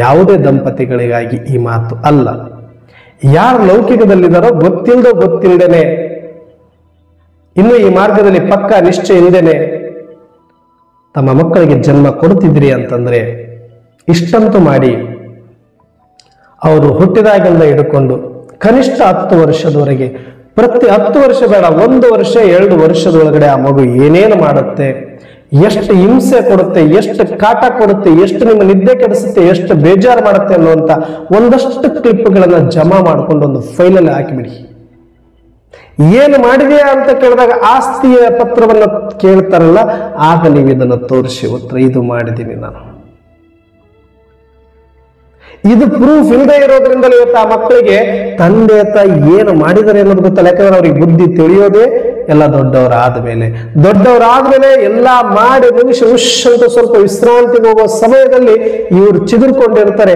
ಯಾವುದೇ ದಂಪತಿಗಳಿಗಾಗಿ ಈ ಮಾತು ಅಲ್ಲ. ಯಾರು ಲೌಕಿಕದಲ್ಲಿದ್ದಾರೋ ಗೊತ್ತಿಲ್ಲದೇನೆ ಇನ್ನು ಈ ಮಾರ್ಗದಲ್ಲಿ ಪಕ್ಕ ನಿಶ್ಚಯ ಇಲ್ಲದೇನೆ ತಮ್ಮ ಮಕ್ಕಳಿಗೆ ಜನ್ಮ ಕೊಡ್ತಿದ್ರಿ ಅಂತಂದ್ರೆ ಇಷ್ಟಂತೂ ಮಾಡಿ. ಅವರು ಹುಟ್ಟಿದಾಗಿಂದ ಹಿಡ್ಕೊಂಡು ಕನಿಷ್ಠ 10 ವರ್ಷದವರೆಗೆ, ಪ್ರತಿ 10 ವರ್ಷ ಬೇಡ, 1 ವರ್ಷ 2 ವರ್ಷದೊಳಗಡೆ ಆ ಮಗು ಏನೇನು ಮಾಡುತ್ತೆ, ಎಷ್ಟು ಹಿಂಸೆ ಕೊಡುತ್ತೆ, ಎಷ್ಟು ಕಾಟ ಕೊಡುತ್ತೆ, ಎಷ್ಟು ನಿಮ್ಮ ನಿದ್ದೆ ಕೆಡಿಸುತ್ತೆ, ಎಷ್ಟು ಬೇಜಾರು ಮಾಡುತ್ತೆ ಅನ್ನುವಂತ ಒಂದಷ್ಟು ಕ್ಲಿಪ್ಗಳನ್ನ ಜಮಾ ಮಾಡ್ಕೊಂಡು ಒಂದು ಫೈಲಲ್ಲಿ ಹಾಕಿಬಿಡಿ. ಏನು ಮಾಡಿದೆಯಾ ಅಂತ ಕೇಳಿದಾಗ ಆಸ್ತಿಯ ಪತ್ರವನ್ನ ಕೇಳ್ತಾರಲ್ಲ, ಆಗ ನೀವು ಇದನ್ನು ತೋರಿಸಿ ಉತ್ತರ ಇದು ಮಾಡಿದ್ದೀನಿ ನಾನು. ಇದು ಪ್ರೂಫ್ ಇಲ್ಲದೆ ಇರೋದ್ರಿಂದಲೇ ಇವತ್ತು ಆ ಮಕ್ಕಳಿಗೆ ತಂದೆ ತಾಯಿ ಏನು ಮಾಡಿದರೆ ಅನ್ನೋದು ಗೊತ್ತಲ್ಲ. ಯಾಕಂದ್ರೆ ಅವ್ರಿಗೆ ಬುದ್ಧಿ ತಿಳಿಯೋದೇ ಎಲ್ಲ ದೊಡ್ಡವರಾದ್ಮೇಲೆ ಎಲ್ಲ ಮಾಡಿ ಮುಗಿಸಿ ಅಂತ ಸ್ವಲ್ಪ ವಿಶ್ರಾಂತಿಗೆ ಹೋಗುವ ಸಮಯದಲ್ಲಿ ಇವ್ರು ಚಿಗುರ್ಕೊಂಡಿರ್ತಾರೆ.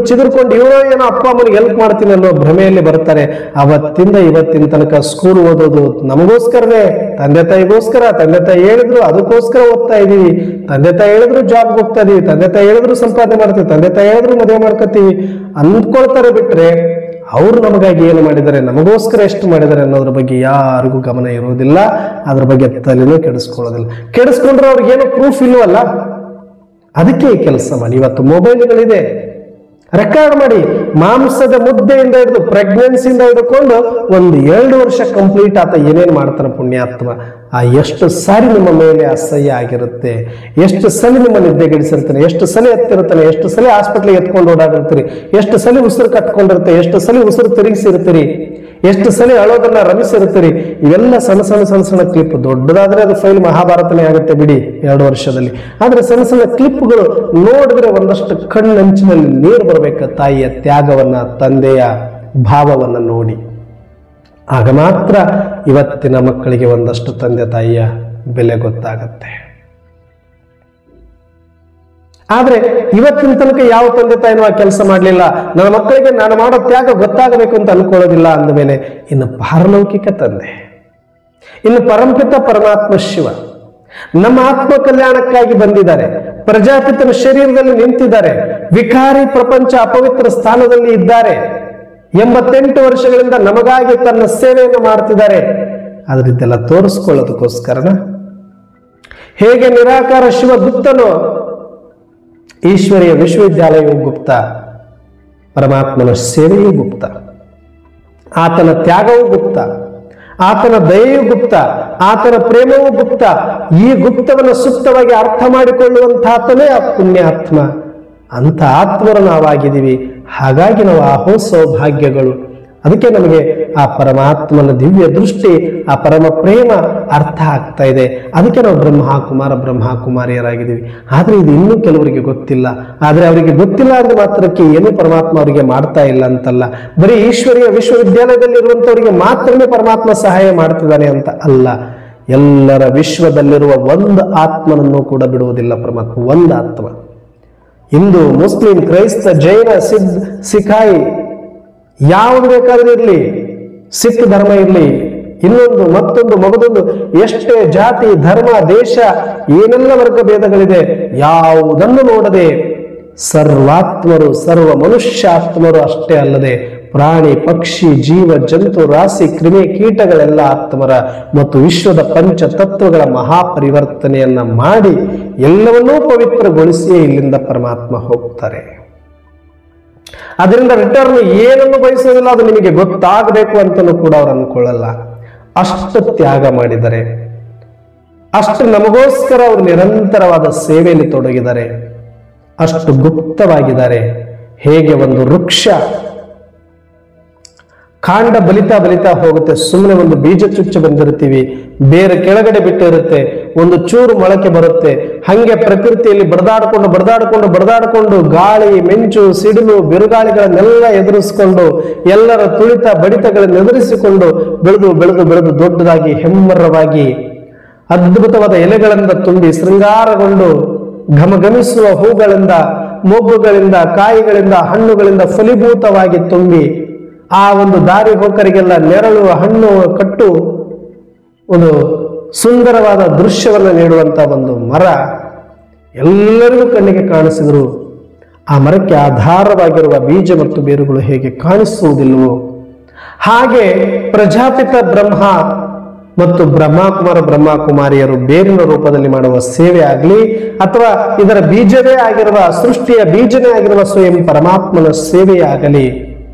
ಚಿಗುರ್ಕೊಂಡು ಇವರೋ ಏನೋ ಅಪ್ಪ ಅಮ್ಮನಿಗೆ ಹೆಲ್ಪ್ ಮಾಡ್ತೀನಿ ಅನ್ನೋ ಭ್ರಮೆಯಲ್ಲಿ ಬರ್ತಾರೆ. ಅವತ್ತಿಂದ ಇವತ್ತಿನ ತನಕ ಸ್ಕೂಲ್ ಓದೋದು ನಮಗೋಸ್ಕರನೇ, ತಂದೆ ತಾಯಿಗೋಸ್ಕರ. ತಂದೆ ತಾಯಿ ಹೇಳಿದ್ರು ಅದಕ್ಕೋಸ್ಕರ ಓದ್ತಾ ಇದೀವಿ, ತಂದೆ ತಾಯಿ ಹೇಳಿದ್ರು ಜಾಬ್ಗೆ ಹೋಗ್ತಾ ಇದೀವಿ, ತಂದೆ ತಾಯಿ ಹೇಳಿದ್ರು ಸಂಪಾದನೆ ಮಾಡ್ತೀವಿ, ತಂದೆ ತಾಯಿ ಹೇಳಿದ್ರು ಮದುವೆ ಮಾಡ್ಕೊತೀವಿ ಅಂದ್ಕೊಳ್ತಾರೆ. ಬಿಟ್ರೆ ಅವರು ನಮಗಾಗಿ ಏನು ಮಾಡಿದ್ದಾರೆ, ನಮಗೋಸ್ಕರ ಎಷ್ಟು ಮಾಡಿದ್ದಾರೆ ಅನ್ನೋದ್ರ ಬಗ್ಗೆ ಯಾರಿಗೂ ಗಮನ ಇರುವುದಿಲ್ಲ. ಅದ್ರ ಬಗ್ಗೆ ತಲೆನೂ ಕೆಡಿಸ್ಕೊಳ್ಳೋದಿಲ್ಲ. ಕೆಡಿಸ್ಕೊಂಡ್ರೆ ಅವ್ರಿಗೇನು ಪ್ರೂಫ್ ಇಲ್ವಲ್ಲ. ಅದಕ್ಕೆ ಈ ಕೆಲಸ ಮಾಡಿ. ಇವತ್ತು ಮೊಬೈಲ್ಗಳಿದೆ, ರೆಕಾರ್ಡ್ ಮಾಡಿ. ಮಾಂಸದ ಮುದ್ದೆಯಿಂದ ಹಿಡಿದು ಪ್ರೆಗ್ನೆನ್ಸಿಯಿಂದ ಹಿಡ್ಕೊಂಡು 1-2 ವರ್ಷ ಕಂಪ್ಲೀಟ್ ಆತ ಏನೇನು ಮಾಡ್ತಾನೆ ಪುಣ್ಯಾತ್ಮ. ಎಷ್ಟು ಸಾರಿ ನಿಮ್ಮ ಮೇಲೆ ಅಸಹ್ಯ ಆಗಿರುತ್ತೆ, ಎಷ್ಟು ಸಲ ನಿಮ್ಮ ನಿದ್ದೆಗೆಡಿಸಿರ್ತಾನೆ, ಎಷ್ಟು ಸಲ ಎತ್ತಿರ್ತಾನೆ, ಎಷ್ಟು ಸಲ ಹಾಸ್ಪಿಟ್ಲಿಗೆ ಎತ್ಕೊಂಡು ಓಡಾಡಿರ್ತೀರಿ, ಎಷ್ಟು ಸಲ ಉಸಿರು ಕಟ್ಕೊಂಡಿರ್ತೀರಿ, ಎಷ್ಟು ಸಲ ಉಸಿರು ತಿರುಗಿಸಿರ್ತೀರಿ, ಎಷ್ಟು ಸಲ ಅಳೋದನ್ನ ರಮಿಸಿರ್ತೀರಿ. ಇವೆಲ್ಲ ಸಣ್ಣ ಕ್ಲಿಪ್. ದೊಡ್ಡದಾದ್ರೆ ಅದು ಫೈಲ್ ಮಹಾಭಾರತನೇ ಆಗುತ್ತೆ ಬಿಡಿ 2 ವರ್ಷದಲ್ಲಿ. ಆದ್ರೆ ಸಣ್ಣ ಕ್ಲಿಪ್ಗಳು ನೋಡಿದ್ರೆ ಒಂದಷ್ಟು ಕಣ್ಣಂಚಿನಲ್ಲಿ ನೀರು ಬರಬೇಕು. ತಾಯಿಯ ತ್ಯಾಗವನ್ನ, ತಂದೆಯ ಭಾವವನ್ನ ನೋಡಿ. ಆಗ ಮಾತ್ರ ಇವತ್ತಿನ ಮಕ್ಕಳಿಗೆ ಒಂದಷ್ಟು ತಂದೆ ತಾಯಿಯ ಬೆಲೆ ಗೊತ್ತಾಗತ್ತೆ. ಆದ್ರೆ ಇವತ್ತಿನ ತನಕ ಯಾವ ತಂದೆ ತಾಯಿನೂ ಆ ಕೆಲಸ ಮಾಡಲಿಲ್ಲ. ನನ್ನ ಮಕ್ಕಳಿಗೆ ನಾನು ಮಾಡೋ ತ್ಯಾಗ ಗೊತ್ತಾಗಬೇಕು ಅಂತ ಅನ್ಕೊಳ್ಳೋದಿಲ್ಲ ಅಂದಮೇಲೆ ಇನ್ನು ಪಾರಲೌಕಿಕ ತಂದೆ, ಇನ್ನು ಪರಂಪಿತ ಪರಮಾತ್ಮ ಶಿವ ನಮ್ಮ ಆತ್ಮ ಕಲ್ಯಾಣಕ್ಕಾಗಿ ಬಂದಿದ್ದಾರೆ. ಪ್ರಜಾಪಿತನ ಶರೀರದಲ್ಲಿ ನಿಂತಿದ್ದಾರೆ. ವಿಕಾರಿ ಪ್ರಪಂಚ ಅಪವಿತ್ರ ಸ್ಥಾನದಲ್ಲಿ ಇದ್ದಾರೆ. 88 ವರ್ಷಗಳಿಂದ ನಮಗಾಗಿ ತನ್ನ ಸೇವೆಯನ್ನು ಮಾಡ್ತಿದ್ದಾರೆ. ಆದ್ರೆ ಇದೆಲ್ಲ ತೋರಿಸ್ಕೊಳ್ಳೋದಕ್ಕೋಸ್ಕರನ ಹೇಗೆ ನಿರಾಕಾರ ಶಿವ ಗುಪ್ತನೋ, ಈಶ್ವರೀಯ ವಿಶ್ವವಿದ್ಯಾಲಯವು ಗುಪ್ತ, ಪರಮಾತ್ಮನ ಸೇವೆಯೂ ಗುಪ್ತ, ಆತನ ತ್ಯಾಗವೂ ಗುಪ್ತ, ಆತನ ದಯೆಯೂ ಗುಪ್ತ, ಆತನ ಪ್ರೇಮವೂ ಗುಪ್ತ. ಈ ಗುಪ್ತವನ್ನು ಸೂಕ್ತವಾಗಿ ಅರ್ಥ ಮಾಡಿಕೊಳ್ಳುವಂತಾತನೇ ಆ ಪುಣ್ಯಾತ್ಮ. ಅಂತ ಆತ್ಮರು ನಾವಾಗಿದ್ದೀವಿ. ಹಾಗಾಗಿ ನಾವು ಆಹೋ ಸೌಭಾಗ್ಯಗಳು. ಅದಕ್ಕೆ ನಮಗೆ ಆ ಪರಮಾತ್ಮನ ದಿವ್ಯ ದೃಷ್ಟಿ, ಆ ಪರಮ ಪ್ರೇಮ ಅರ್ಥ ಆಗ್ತಾ ಇದೆ. ಅದಕ್ಕೆ ನಾವು ಬ್ರಹ್ಮಕುಮಾರಿಯರಾಗಿದ್ದೀವಿ. ಆದ್ರೆ ಇದು ಇನ್ನೂ ಕೆಲವರಿಗೆ ಗೊತ್ತಿಲ್ಲ. ಆದ್ರೆ ಅವರಿಗೆ ಗೊತ್ತಿಲ್ಲ ಅಂದ್ರೆ ಮಾತ್ರಕ್ಕೆ ಏನು ಪರಮಾತ್ಮ ಅವರಿಗೆ ಮಾಡ್ತಾ ಇಲ್ಲ ಅಂತಲ್ಲ. ಬರೀ ಈಶ್ವರೀಯ ವಿಶ್ವವಿದ್ಯಾಲಯದಲ್ಲಿ ಇರುವಂತವರಿಗೆ ಮಾತ್ರನೇ ಪರಮಾತ್ಮ ಸಹಾಯ ಮಾಡ್ತಿದ್ದಾನೆ ಅಂತ ಅಲ್ಲ. ಎಲ್ಲರ ವಿಶ್ವದಲ್ಲಿರುವ ಒಂದು ಆತ್ಮನನ್ನು ಕೂಡ ಬಿಡುವುದಿಲ್ಲ ಪರಮಾತ್ಮ. ಒಂದು ಆತ್ಮ. ಹಿಂದೂ, ಮುಸ್ಲಿಂ, ಕ್ರೈಸ್ತ, ಜೈನ, ಸಿಖಾಯಿ ಯಾವುದು ಬೇಕಾದ್ರೂ ಇರ್ಲಿ, ಸಿಖ್ ಧರ್ಮ ಇರ್ಲಿ, ಇನ್ನೊಂದು ಮತ್ತೊಂದು ಮಗದೊಂದು, ಎಷ್ಟೇ ಜಾತಿ ಧರ್ಮ ದೇಶ ಏನೆಲ್ಲ ವರ್ಗ ಭೇದಗಳಿದೆ, ಯಾವುದನ್ನು ನೋಡದೆ ಸರ್ವಾತ್ಮರು, ಸರ್ವ ಮನುಷ್ಯಾತ್ಮರು ಅಷ್ಟೇ ಅಲ್ಲದೆ ಪ್ರಾಣಿ ಪಕ್ಷಿ ಜೀವ ಜಂತು ರಾಶಿ ಕ್ರಿಮಿ ಕೀಟಗಳೆಲ್ಲ ಆತ್ಮರ ಮತ್ತು ವಿಶ್ವದ ಪಂಚ ತತ್ವಗಳ ಮಹಾಪರಿವರ್ತನೆಯನ್ನ ಮಾಡಿ ಎಲ್ಲವನ್ನೂ ಪವಿತ್ರಗೊಳಿಸಿ ಇಲ್ಲಿಂದ ಪರಮಾತ್ಮ ಹೋಗ್ತಾರೆ. ಅದರಿಂದ ರಿಟರ್ನ್ ಏನನ್ನು ಬಯಸೋದಿಲ್ಲ, ಅದು ನಿಮಗೆ ಗೊತ್ತಾಗಬೇಕು ಅಂತಲೂ ಕೂಡ ಅವ್ರು ಅನ್ಕೊಳ್ಳಲ್ಲ. ಅಷ್ಟು ತ್ಯಾಗ ಮಾಡಿದ್ದಾರೆ, ಅಷ್ಟು ನಮಗೋಸ್ಕರ ಅವರು ನಿರಂತರವಾದ ಸೇವೆಯಲ್ಲಿ ತೊಡಗಿದ್ದಾರೆ, ಅಷ್ಟು ಗುಪ್ತವಾಗಿದ್ದಾರೆ. ಹೇಗೆ ಒಂದು ವೃಕ್ಷ ಕಾಂಡ ಬಲಿತಾ ಬಲಿತಾ ಹೋಗುತ್ತೆ, ಸುಮ್ಮನೆ ಒಂದು ಬೀಜ ಚುಚ್ಚು ಬಂದಿರ್ತೀವಿ, ಬೇರೆ ಕೆಳಗಡೆ ಬಿಟ್ಟಿರುತ್ತೆ, ಒಂದು ಚೂರು ಮೊಳಕೆ ಬರುತ್ತೆ. ಹಂಗೆ ಪ್ರಕೃತಿಯಲ್ಲಿ ಬಡದಾಡ್ಕೊಂಡು ಗಾಳಿ ಮಿಂಚು ಸಿಡಿಲು ಬಿರುಗಾಳಿಗಳನ್ನೆಲ್ಲ ಎದುರಿಸಿಕೊಂಡು ಎಲ್ಲರ ತುಳಿತ ಬಡಿತಗಳನ್ನು ಎದುರಿಸಿಕೊಂಡು ಬೆಳೆದು ದೊಡ್ಡದಾಗಿ ಹೆಮ್ಮರವಾಗಿ ಅದ್ಭುತವಾದ ಎಲೆಗಳಿಂದ ತುಂಬಿ ಶೃಂಗಾರಗೊಂಡು ಘಮಘಮಿಸುವ ಹೂಗಳಿಂದ ಮೊಗ್ಗುಗಳಿಂದ ಕಾಯಿಗಳಿಂದ ಹಣ್ಣುಗಳಿಂದ ಫಲೀಭೂತವಾಗಿ ತುಂಬಿ ಆ ಒಂದು ದಾರಿ ಹೋಕರಿಗೆಲ್ಲ ನೆರಳು ಹಣ್ಣು ಕಟ್ಟು ಒಂದು ಸುಂದರವಾದ ದೃಶ್ಯವನ್ನು ನೀಡುವಂತ ಒಂದು ಮರ ಎಲ್ಲರಿಗೂ ಕಣ್ಣಿಗೆ ಕಾಣಿಸಿದ್ರು. ಆ ಮರಕ್ಕೆ ಆಧಾರವಾಗಿರುವ ಬೀಜ ಮತ್ತು ಬೇರುಗಳು ಹೇಗೆ ಕಾಣಿಸುವುದಿಲ್ಲವೋ ಹಾಗೆ ಪ್ರಜಾಪಿತ ಬ್ರಹ್ಮ ಮತ್ತು ಬ್ರಹ್ಮಕುಮಾರಿಯರು ಬೇರಿನ ರೂಪದಲ್ಲಿ ಮಾಡುವ ಸೇವೆ ಆಗಲಿ ಅಥವಾ ಇದರ ಬೀಜವೇ ಆಗಿರುವ ಸೃಷ್ಟಿಯ ಬೀಜನೇ ಆಗಿರುವ ಸ್ವಯಂ ಪರಮಾತ್ಮನ ಸೇವೆಯೇ ಆಗಲಿ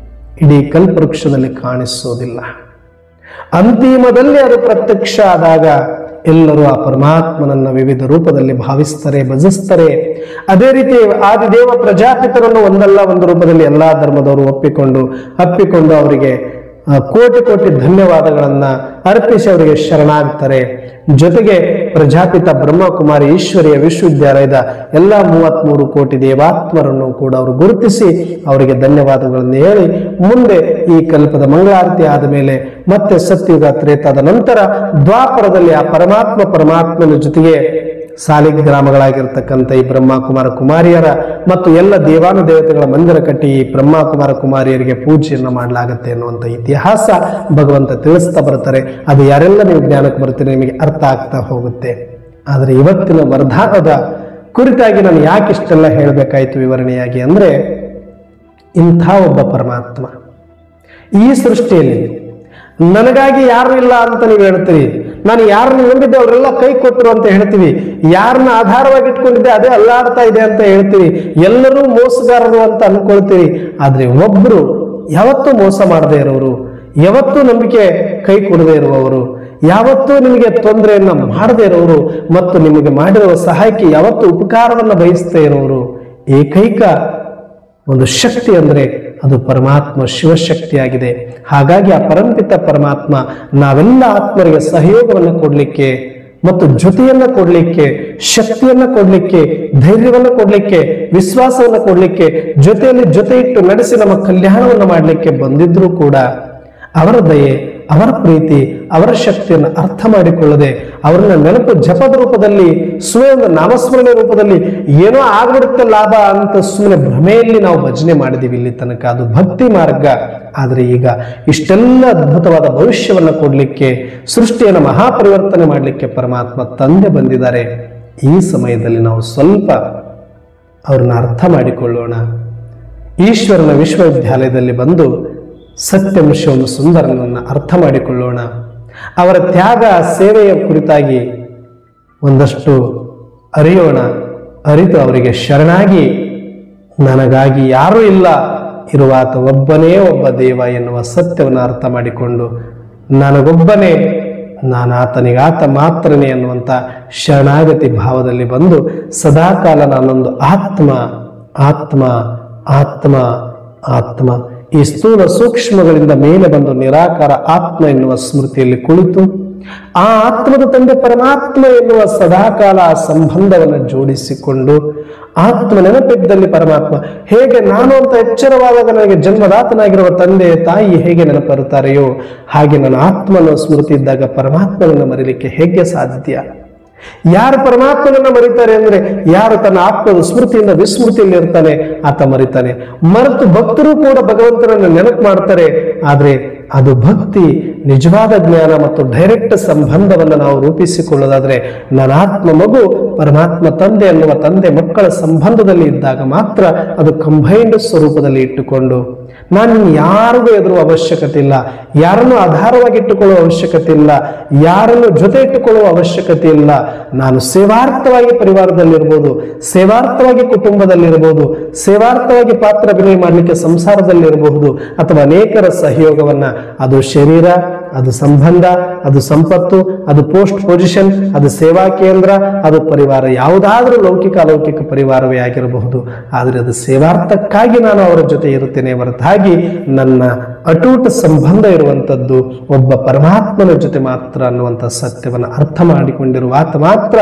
ಇಡೀ ಕಲ್ಪವೃಕ್ಷದಲ್ಲಿ ಕಾಣಿಸೋದಿಲ್ಲ. ಅಂತಿಮದಲ್ಲಿ ಅದು ಪ್ರತ್ಯಕ್ಷ ಆದಾಗ ಎಲ್ಲರೂ ಆ ಪರಮಾತ್ಮನನ್ನ ವಿವಿಧ ರೂಪದಲ್ಲಿ ಭಾವಿಸ್ತಾರೆ, ಭಜಿಸ್ತಾರೆ. ಅದೇ ರೀತಿ ಆದಿದೇವ ಪ್ರಜಾಪಿತರನ್ನು ಒಂದಲ್ಲ ಒಂದು ರೂಪದಲ್ಲಿ ಎಲ್ಲಾ ಧರ್ಮದವರು ಅಪ್ಪಿಕೊಂಡು ಅವರಿಗೆ ಕೋಟಿ ಕೋಟಿ ಧನ್ಯವಾದಗಳನ್ನ ಅರ್ಪಿಸಿ ಅವರಿಗೆ ಶರಣಾಗ್ತಾರೆ. ಜೊತೆಗೆ ಪ್ರಜಾಪಿತ ಬ್ರಹ್ಮಕುಮಾರಿ ಈಶ್ವರಿಯ ವಿಶ್ವವಿದ್ಯಾಲಯದ ಎಲ್ಲ 33 ಕೋಟಿ ದೇವಾತ್ಮರನ್ನು ಕೂಡ ಅವರು ಗುರುತಿಸಿ ಅವರಿಗೆ ಧನ್ಯವಾದಗಳನ್ನು ಹೇಳಿ ಮುಂದೆ ಈ ಕಲ್ಪದ ಮಂಗಳಾರತಿ ಆದ ಮೇಲೆ ಮತ್ತೆ ಸತ್ಯುಗ ತ್ರೇತಾದ ನಂತರ ದ್ವಾಪರದಲ್ಲಿ ಆ ಪರಮಾತ್ಮನ ಜೊತೆಗೆ ಸಾಲಿಗ್ರಾಮಗಳಾಗಿರ್ತಕ್ಕಂಥ ಈ ಕುಮಾರಿಯರ ಮತ್ತು ಎಲ್ಲ ದೇವಾನು ದೇವತೆಗಳ ಮಂದಿರ ಕಟ್ಟಿ ಈ ಕುಮಾರಿಯರಿಗೆ ಪೂಜೆಯನ್ನು ಮಾಡಲಾಗುತ್ತೆ ಅನ್ನುವಂಥ ಇತಿಹಾಸ ಭಗವಂತ ತಿಳಿಸ್ತಾ ಬರ್ತಾರೆ. ಅದು ಯಾರೆಲ್ಲ ನೀವು ಜ್ಞಾನಕ್ಕೆ ಬರ್ತೀರಿ ನಿಮಗೆ ಅರ್ಥ ಆಗ್ತಾ ಹೋಗುತ್ತೆ. ಆದರೆ ಇವತ್ತಿನ ವರದಾನದ ಕುರಿತಾಗಿ ನಾನು ಯಾಕೆ ಇಷ್ಟೆಲ್ಲ ಹೇಳಬೇಕಾಯ್ತು ವಿವರಣೆಯಾಗಿ ಅಂದ್ರೆ, ಇಂಥ ಒಬ್ಬ ಪರಮಾತ್ಮ ಈ ಸೃಷ್ಟಿಯಲ್ಲಿ ನನಗಾಗಿ ಯಾರು ಇಲ್ಲ ಅಂತ ನೀವು ಹೇಳ್ತೀರಿ, ನಾನು ಯಾರನ್ನ ನಂಬಿದ್ದೆ ಅವರೆಲ್ಲ ಕೈ ಕೊಟ್ಟರು ಅಂತ ಹೇಳ್ತೀವಿ, ಯಾರನ್ನ ಆಧಾರವಾಗಿ ಇಟ್ಕೊಂಡಿದ್ದೆ ಅದೇ ಅಲ್ಲಾಡ್ತಾ ಇದೆ ಅಂತ ಹೇಳ್ತೀವಿ, ಎಲ್ಲರೂ ಮೋಸಗಾರರು ಅಂತ ಅನ್ಕೊಳ್ತೀವಿ. ಆದ್ರೆ ಒಬ್ರು ಯಾವತ್ತೂ ಮೋಸ ಮಾಡದೇ ಇರೋರು, ಯಾವತ್ತೂ ನಂಬಿಕೆ ಕೈ ಕೊಡದೇ ಇರುವವರು, ಯಾವತ್ತೂ ನಿಮಗೆ ತೊಂದರೆಯನ್ನ ಮಾಡದೇ ಇರೋರು ಮತ್ತು ನಿಮಗೆ ಮಾಡಿರುವ ಸಹಾಯಕ್ಕೆ ಯಾವತ್ತೂ ಉಪಕಾರವನ್ನ ಬಯಸ್ತಾ ಇರೋರು, ಏಕೈಕ ಒಂದು ಶಕ್ತಿ ಅಂದ್ರೆ ಅದು ಪರಮಾತ್ಮ ಶಿವಶಕ್ತಿಯಾಗಿದೆ. ಹಾಗಾಗಿ ಆ ಪರಂಪಿತ ಪರಮಾತ್ಮ ನಾವೆಲ್ಲ ಆತ್ಮರಿಗೆ ಸಹಯೋಗವನ್ನು ಕೊಡ್ಲಿಕ್ಕೆ ಮತ್ತು ಜೊತೆಯನ್ನ ಕೊಡ್ಲಿಕ್ಕೆ, ಶಕ್ತಿಯನ್ನ ಕೊಡ್ಲಿಕ್ಕೆ, ಧೈರ್ಯವನ್ನ ಕೊಡ್ಲಿಕ್ಕೆ, ವಿಶ್ವಾಸವನ್ನ ಕೊಡ್ಲಿಕ್ಕೆ, ಜೊತೆಯಲ್ಲಿ ಜೊತೆ ಇಟ್ಟು ನಡೆಸಿ ನಮ್ಮ ಕಲ್ಯಾಣವನ್ನು ಮಾಡಲಿಕ್ಕೆ ಬಂದಿದ್ರು ಕೂಡ ಅವರ ದಯೆ, ಅವರ ಪ್ರೀತಿ, ಅವರ ಶಕ್ತಿಯನ್ನು ಅರ್ಥ ಮಾಡಿಕೊಳ್ಳದೆ ಅವರನ್ನ ನೆನಪು ಜಪದ ರೂಪದಲ್ಲಿ ಸುಮ್ಮನೆ ನಾಮಸ್ಮರಣೆ ರೂಪದಲ್ಲಿ ಏನೋ ಆಗ್ಬಿಡುತ್ತೆ ಲಾಭ ಅಂತ ಸುಮ್ಮನೆ ಭ್ರಮೆಯಲ್ಲಿ ನಾವು ಭಜನೆ ಮಾಡಿದೀವಿ ಇಲ್ಲಿ ತನಕ. ಅದು ಭಕ್ತಿ ಮಾರ್ಗ. ಆದ್ರೆ ಈಗ ಇಷ್ಟೆಲ್ಲ ಅದ್ಭುತವಾದ ಭವಿಷ್ಯವನ್ನ ಕೊಡ್ಲಿಕ್ಕೆ, ಸೃಷ್ಟಿಯನ್ನು ಮಹಾಪರಿವರ್ತನೆ ಮಾಡಲಿಕ್ಕೆ ಪರಮಾತ್ಮ ತಂದೆ ಬಂದಿದ್ದಾರೆ. ಈ ಸಮಯದಲ್ಲಿ ನಾವು ಸ್ವಲ್ಪ ಅವ್ರನ್ನ ಅರ್ಥ ಮಾಡಿಕೊಳ್ಳೋಣ. ಈಶ್ವರನ ವಿಶ್ವವಿದ್ಯಾಲಯದಲ್ಲಿ ಬಂದು ಸತ್ಯಂ ಶಿವಂ ಸುಂದರನನ್ನ ಅರ್ಥ ಮಾಡಿಕೊಳ್ಳೋಣ. ಅವರ ತ್ಯಾಗ ಸೇವೆಯ ಕುರಿತಾಗಿ ಒಂದಷ್ಟು ಅರಿಯೋಣ. ಅರಿತು ಅವರಿಗೆ ಶರಣಾಗಿ ನನಗಾಗಿ ಯಾರೂ ಇಲ್ಲ, ಇರುವಾತ ಒಬ್ಬನೇ ಒಬ್ಬ ದೇವ ಎನ್ನುವ ಸತ್ಯವನ್ನು ಅರ್ಥ ಮಾಡಿಕೊಂಡು ನನಗೊಬ್ಬನೇ, ನಾನಾತನಿಗಾತ ಮಾತ್ರನೇ ಎನ್ನುವಂಥ ಶರಣಾಗತಿ ಭಾವದಲ್ಲಿ ಬಂದು ಸದಾಕಾಲ ನಾನೊಂದು ಆತ್ಮ ಆತ್ಮ ಆತ್ಮ ಆತ್ಮ ಈ ಸ್ಥೂಲ ಸೂಕ್ಷ್ಮಗಳಿಂದ ಮೇಲೆ ಬಂದು ನಿರಾಕಾರ ಆತ್ಮ ಎನ್ನುವ ಸ್ಮೃತಿಯಲ್ಲಿ ಕುಳಿತು ಆ ಆತ್ಮದ ತಂದೆ ಪರಮಾತ್ಮ ಎನ್ನುವ ಸದಾಕಾಲ ಆ ಸಂಬಂಧವನ್ನು ಜೋಡಿಸಿಕೊಂಡು ಆತ್ಮ ನೆನಪಿದ್ದಲ್ಲಿ ಪರಮಾತ್ಮ ಹೇಗೆ ನಾನು ಅಂತ ಎಚ್ಚರವಾದಾಗ ನನಗೆ ಜನ್ಮದಾತನಾಗಿರುವ ತಂದೆ ತಾಯಿ ಹೇಗೆ ನೆನಪರುತ್ತಾರೆಯೋ ಹಾಗೆ ನನ್ನ ಆತ್ಮನ ಸ್ಮೃತಿ ಇದ್ದಾಗ ಪರಮಾತ್ಮನನ್ನು ಮರಿಲಿಕ್ಕೆ ಹೇಗೆ ಸಾಧ್ಯ? ಯಾರು ಪರಮಾತ್ಮನನ್ನ ಮರಿತಾರೆ ಅಂದ್ರೆ ಯಾರು ತನ್ನ ಆತ್ಮದ ಸ್ಮೃತಿಯಿಂದ ವಿಸ್ಮೃತಿಯಲ್ಲಿ ಇರ್ತಾನೆ ಆತ ಮರಿತಾನೆ. ಮರೆತು ಭಕ್ತರು ಕೂಡ ಭಗವಂತನನ್ನು ನೆನಪು ಮಾಡ್ತಾರೆ. ಆದ್ರೆ ಅದು ಭಕ್ತಿ, ನಿಜವಾದ ಜ್ಞಾನ ಮತ್ತು ಡೈರೆಕ್ಟ್ ಸಂಬಂಧವನ್ನು ನಾವು ರೂಪಿಸಿಕೊಳ್ಳೋದಾದ್ರೆ ನನ್ನ ಆತ್ಮ ಮಗು ಪರಮಾತ್ಮ ತಂದೆ ಅನ್ನುವ ತಂದೆ ಮಕ್ಕಳ ಸಂಬಂಧದಲ್ಲಿ ಇದ್ದಾಗ ಮಾತ್ರ ಅದು ಕಂಬೈನ್ಡ್ ಸ್ವರೂಪದಲ್ಲಿ ಇಟ್ಟುಕೊಂಡು ನಾನು ಯಾರಿಗೂ ಎದುರುವ ಅವಶ್ಯಕತೆ ಇಲ್ಲ, ಯಾರನ್ನು ಆಧಾರವಾಗಿ ಇಟ್ಟುಕೊಳ್ಳುವ ಅವಶ್ಯಕತೆ ಇಲ್ಲ, ಯಾರನ್ನು ಜೊತೆ ಇಟ್ಟುಕೊಳ್ಳುವ ಅವಶ್ಯಕತೆ ಇಲ್ಲ. ನಾನು ಸೇವಾರ್ಥವಾಗಿ ಪರಿವಾರದಲ್ಲಿರ್ಬೋದು, ಸೇವಾರ್ಥವಾಗಿ ಕುಟುಂಬದಲ್ಲಿರ್ಬೋದು, ಸೇವಾರ್ಥವಾಗಿ ಪಾತ್ರ ಅಭಿನಯ ಮಾಡಲಿಕ್ಕೆ ಸಂಸಾರದಲ್ಲಿರಬಹುದು, ಅಥವಾ ಅನೇಕರ ಸಹಯೋಗವನ್ನ, ಅದು ಶರೀರ, ಅದು ಸಂಬಂಧ, ಅದು ಸಂಪತ್ತು, ಅದು ಪೋಸ್ಟ್ ಪೊಸಿಷನ್, ಅದು ಸೇವಾ ಕೇಂದ್ರ, ಅದು ಪರಿವಾರ, ಯಾವುದಾದ್ರೂ ಲೌಕಿಕ ಅಲೌಕಿಕ ಪರಿವಾರವೇ ಆಗಿರಬಹುದು. ಆದರೆ ಅದು ಸೇವಾರ್ಥಕ್ಕಾಗಿ ನಾನು ಅವರ ಜೊತೆ ಇರುತ್ತೇನೆ ಹೊರತಾಗಿ ನನ್ನ ಅಟೂಟ ಸಂಬಂಧ ಇರುವಂಥದ್ದು ಒಬ್ಬ ಪರಮಾತ್ಮನ ಜೊತೆ ಮಾತ್ರ ಅನ್ನುವಂಥ ಸತ್ಯವನ್ನು ಅರ್ಥ ಮಾಡಿಕೊಂಡಿರುವ ಆತ ಮಾತ್ರ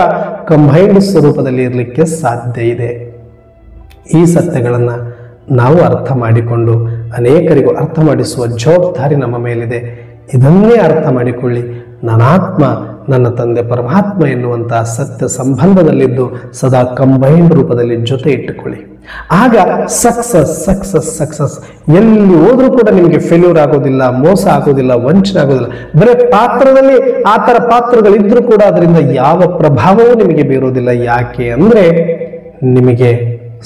ಕಂಬೈನ್ಡ್ ಸ್ವರೂಪದಲ್ಲಿ ಇರಲಿಕ್ಕೆ ಸಾಧ್ಯ ಇದೆ. ಈ ಸತ್ಯಗಳನ್ನು ನಾವು ಅರ್ಥ ಮಾಡಿಕೊಂಡು ಅನೇಕರಿಗೂ ಅರ್ಥ ಮಾಡಿಸುವ ಜವಾಬ್ದಾರಿ ನಮ್ಮ ಮೇಲಿದೆ. ಇದನ್ನೇ ಅರ್ಥ ಮಾಡಿಕೊಳ್ಳಿ. ನಾನಾತ್ಮ ನನ್ನ ತಂದೆ ಪರಮಾತ್ಮ ಎನ್ನುವಂತಹ ಸತ್ಯ ಸಂಬಂಧದಲ್ಲಿದ್ದು ಸದಾ ಕಂಬೈನ್ಡ್ ರೂಪದಲ್ಲಿ ಜೊತೆ ಇಟ್ಟುಕೊಳ್ಳಿ. ಆಗ ಸಕ್ಸಸ್ ಸಕ್ಸಸ್ ಸಕ್ಸಸ್. ಎಲ್ಲಿ ಹೋದ್ರೂ ಕೂಡ ನಿಮಗೆ ಫೇಲ್ಯೂರ್ ಆಗೋದಿಲ್ಲ, ಮೋಸ ಆಗೋದಿಲ್ಲ, ವಂಚನೆ ಆಗೋದಿಲ್ಲ. ಬರೀ ಪಾತ್ರದಲ್ಲಿ ಆ ಥರ ಪಾತ್ರಗಳಿದ್ರೂ ಕೂಡ ಅದರಿಂದ ಯಾವ ಪ್ರಭಾವವೂ ನಿಮಗೆ ಬೀರೋದಿಲ್ಲ. ಯಾಕೆ ಅಂದ್ರೆ ನಿಮಗೆ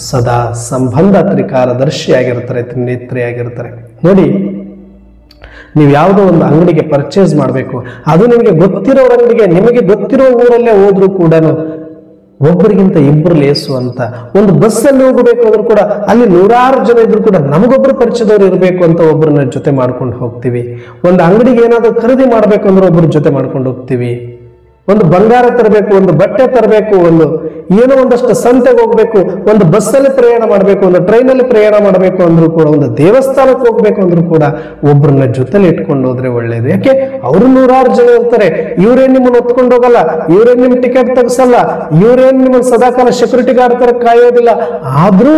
ಸದಾ ಸಂಬಂಧ ತ್ರಿಕಾಲದರ್ಶಿಯಾಗಿರ್ತಾರೆ, ತ್ರಿನೇತ್ರಿಯಾಗಿರ್ತಾರೆ. ನೋಡಿ, ನೀವು ಯಾವುದೋ ಒಂದು ಅಂಗಡಿಗೆ ಪರ್ಚೇಸ್ ಮಾಡಬೇಕು, ಅದು ನಿಮಗೆ ಗೊತ್ತಿರೋ ಅಂಗಡಿಗೆ, ನಿಮಗೆ ಗೊತ್ತಿರೋ ಊರಲ್ಲೇ ಹೋದ್ರೂ ಕೂಡ ಒಬ್ಬರಿಗಿಂತ ಇಬ್ಬರು ಲೇಸು ಅಂತ. ಒಂದು ಬಸ್ಸಲ್ಲಿ ಹೋಗಬೇಕು ಅಂದ್ರೂ ಕೂಡ ಅಲ್ಲಿ ನೂರಾರು ಜನ ಇದ್ರು ಕೂಡ ನಮಗೊಬ್ಬರು ಪರಿಚಯದವ್ರು ಇರಬೇಕು ಅಂತ ಒಬ್ಬರನ್ನ ಜೊತೆ ಮಾಡ್ಕೊಂಡು ಹೋಗ್ತೀವಿ. ಒಂದು ಅಂಗಡಿಗೆ ಏನಾದರೂ ಖರೀದಿ ಮಾಡಬೇಕು ಅಂದ್ರೆ ಒಬ್ಬರು ಜೊತೆ ಮಾಡ್ಕೊಂಡು ಹೋಗ್ತೀವಿ. ಒಂದು ಬಂಗಾರ ತರಬೇಕು, ಒಂದು ಬಟ್ಟೆ ತರಬೇಕು, ಒಂದು ಏನೋ ಒಂದಷ್ಟು ಸಂತೆಗೆ ಹೋಗ್ಬೇಕು, ಒಂದು ಬಸ್ಸಲ್ಲಿ ಪ್ರಯಾಣ ಮಾಡಬೇಕು, ಒಂದು ಟ್ರೈನಲ್ಲಿ ಪ್ರಯಾಣ ಮಾಡಬೇಕು ಅಂದ್ರೂ ಕೂಡ, ಒಂದು ದೇವಸ್ಥಾನಕ್ಕೆ ಹೋಗ್ಬೇಕು ಅಂದ್ರೂ ಕೂಡ ಒಬ್ಬರನ್ನ ಜೊತೆಲಿ ಇಟ್ಕೊಂಡು ಹೋದ್ರೆ ಒಳ್ಳೇದು. ಯಾಕೆ? ಅವರು ನೂರಾರು ಜನ ಇರ್ತಾರೆ. ಇವರೇನ್ ನಿಮ್ಮನ್ನು ಹೊತ್ಕೊಂಡು ಹೋಗಲ್ಲ, ಇವರೇನ್ ನಿಮ್ ಟಿಕೆಟ್ ತೆಗಿಸಲ್ಲ, ಇವರೇನ್ ನಿಮ್ಮನ್ನು ಸದಾಕಾಲ ಸೆಕ್ಯೂರಿಟಿ ಗಾರ್ಡ್ ತರ ಕಾಯೋದಿಲ್ಲ. ಆದ್ರೂ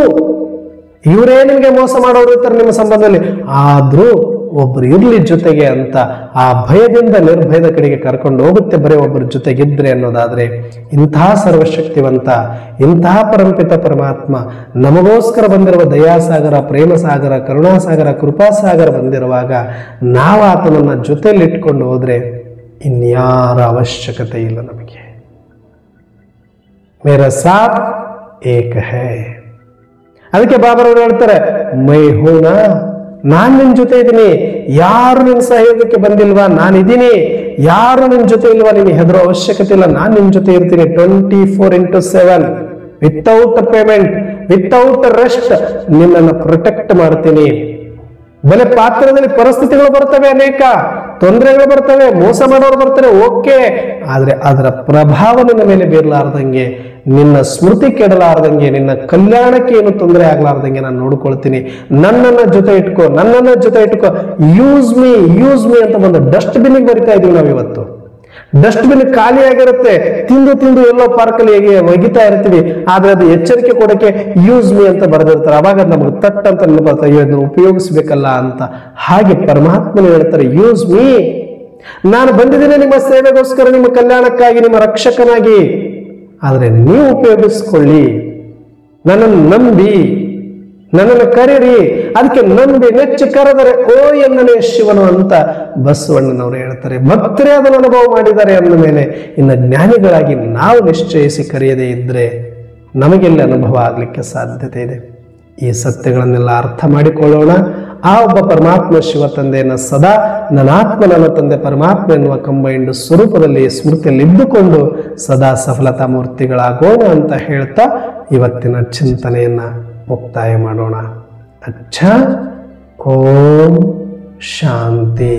ಇವರೇ ನಿಮ್ಗೆ ಮೋಸ ಮಾಡೋರು ಇರ್ತಾರೆ ನಿಮ್ಮ ಸಂಬಂಧದಲ್ಲಿ. ಆದ್ರೂ ಒಬ್ರು ಇರ್ಲಿ ಜೊತೆಗೆ ಅಂತ ಆ ಭಯದಿಂದ ನಿರ್ಭಯದ ಕಡೆಗೆ ಕರ್ಕೊಂಡು ಹೋಗುತ್ತೆ. ಬರೀ ಒಬ್ಬರ ಜೊತೆಗಿದ್ರೆ ಅನ್ನೋದಾದ್ರೆ, ಇಂತಹ ಸರ್ವಶಕ್ತಿವಂತ, ಇಂತಹ ಪರಮಪಿತ ಪರಮಾತ್ಮ ನಮಗೋಸ್ಕರ ಬಂದಿರುವ ದಯಾಸಾಗರ, ಪ್ರೇಮಸಾಗರ, ಕರುಣಾಸಾಗರ, ಕೃಪಾಸಾಗರ ಬಂದಿರುವಾಗ ನಾವು ಆತನನ್ನ ಜೊತೆಯಲ್ಲಿ ಇಟ್ಕೊಂಡು ಹೋದ್ರೆ ಇನ್ಯಾರ ಅವಶ್ಯಕತೆ ಇಲ್ಲ ನಮಗೆ. ಮೇರಾ ಸಾಥ್ ಏಕ ಹೈ. ಅದಕ್ಕೆ ಬಾಬರವರು ಹೇಳ್ತಾರೆ, ಮೈ ಹೂನಾ, ನಾನ್ ನಿನ್ ಜೊತೆ ಇದ್ದೀನಿ. ಯಾರು ನಿನ್ ಸಹಯೋಗಕ್ಕೆ ಬಂದಿಲ್ವಾ, ನಾನಿದ್ದೀನಿ. ಯಾರು ನಿನ್ ಜೊತೆ ಇಲ್ವಾ, ನಿನ್ ಹೆದರೋ ಅವಶ್ಯಕತೆ ಇಲ್ಲ. ನಾನ್ ನಿನ್ ಜೊತೆ ಇರ್ತೀನಿ 24/7 ವಿತೌಟ್ ಪೇಮೆಂಟ್, ವಿತೌಟ್ ರೆಸ್ಟ್ ನಿನ್ನನ್ನು ಪ್ರೊಟೆಕ್ಟ್ ಮಾಡ್ತೀನಿ. ಬೆಲೆ ಪಾತ್ರದಲ್ಲಿ ಪರಿಸ್ಥಿತಿಗಳು ಬರ್ತವೆ, ಅನೇಕ ತೊಂದರೆಗಳು ಬರ್ತವೆ, ಮೋಸ ಮಾಡೋರು ಬರ್ತಾರೆ, ಓಕೆ. ಆದ್ರೆ ಅದರ ಪ್ರಭಾವ ನಿನ್ನ ಮೇಲೆ ಬೀರಲಾರ್ದಂಗೆ, ನಿನ್ನ ಸ್ಮೃತಿ ಕೆಡಲಾರ್ದಂಗೆ, ನಿನ್ನ ಕಲ್ಯಾಣಕ್ಕೆ ಏನು ತೊಂದರೆ ಆಗ್ಲಾರ್ದಂಗೆ ನಾನು ನೋಡ್ಕೊಳ್ತೀನಿ. ನನ್ನನ್ನ ಜೊತೆ ಇಟ್ಕೋ, ನನ್ನನ್ನ ಜೊತೆ ಇಟ್ಕೋ. ಯೂಸ್ ಮೀ ಅಂತ ಒಂದು ಡಸ್ಟ್ ಬಿನ್ಗೆ ಬರಿತಾ ಇದೀವಿ ನಾವು ಇವತ್ತು. ಡಸ್ಟ್ ಬಿನ್ ಖಾಲಿಯಾಗಿರುತ್ತೆ, ತಿಂದು ತಿಂದು ಎಲ್ಲೋ ಪಾರ್ಕಲ್ಲಿ ಒಗಿತಾ ಇರ್ತೀವಿ. ಆದ್ರೆ ಅದು ಎಚ್ಚರಿಕೆ ಕೊಡಕ್ಕೆ ಯೂಸ್ ಮೀ ಅಂತ ಬರೆದಿರ್ತಾರೆ. ಅವಾಗ ನಮ್ಗೆ ತಟ್ ಅಂತ ನೆನಪಾಗ್ತದೆ, ಇದನ್ನು ಉಪಯೋಗಿಸ್ಬೇಕಲ್ಲ ಅಂತ. ಹಾಗೆ ಪರಮಾತ್ಮನ ಹೇಳ್ತಾರೆ, ಯೂಸ್ ಮೀ. ನಾನು ಬಂದಿದ್ದೀನಿ ನಿಮ್ಮ ಸೇವೆಗೋಸ್ಕರ, ನಿಮ್ಮ ಕಲ್ಯಾಣಕ್ಕಾಗಿ, ನಿಮ್ಮ ರಕ್ಷಕನಾಗಿ. ಆದ್ರೆ ನೀವು ಉಪಯೋಗಿಸ್ಕೊಳ್ಳಿ. ನನ್ನನ್ನು ನಂಬಿ, ನನ್ನನ್ನು ಕರೀರಿ. ಅದಕ್ಕೆ ನಂಬಿ ನೆಚ್ಚಿ ಕರೆದರೆ ಓ ಎನ್ನನೇ ಶಿವನು ಅಂತ ಬಸವಣ್ಣನವರು ಹೇಳ್ತಾರೆ. ಭಕ್ತರೇ ಅದನ್ನು ಅನುಭವ ಮಾಡಿದ್ದಾರೆ ಅಂದ ಮೇಲೆ ಇನ್ನು ಜ್ಞಾನಿಗಳಾಗಿ ನಾವು ನಿಶ್ಚಯಿಸಿ ಕರೆಯದೇ ಇದ್ರೆ ನಮಗೆಲ್ಲ ಅನುಭವ ಆಗ್ಲಿಕ್ಕೆ ಸಾಧ್ಯತೆ ಇದೆ. ಈ ಸತ್ಯಗಳನ್ನೆಲ್ಲ ಅರ್ಥ ಮಾಡಿಕೊಳ್ಳೋಣ. ಆ ಒಬ್ಬ ಪರಮಾತ್ಮ ಶಿವ ತಂದೆಯನ್ನು ಸದಾ ನನಾತ್ಮ ನನ್ನ ತಂದೆ ಪರಮಾತ್ಮ ಎನ್ನುವ ಕಂಬೈಂಡ್ ಸ್ವರೂಪದಲ್ಲಿ ಸ್ಮೃತಿಯಲ್ಲಿ ಇದ್ದುಕೊಂಡು ಸದಾ ಸಫಲತಾ ಮೂರ್ತಿಗಳಾಗೋಣ ಅಂತ ಹೇಳ್ತಾ ಇವತ್ತಿನ ಚಿಂತನೆಯನ್ನ ಮುಕ್ತಾಯ ಮಾಡೋಣ. ಅಚ್ಚಾ, ಓಂ ಶಾಂತಿ.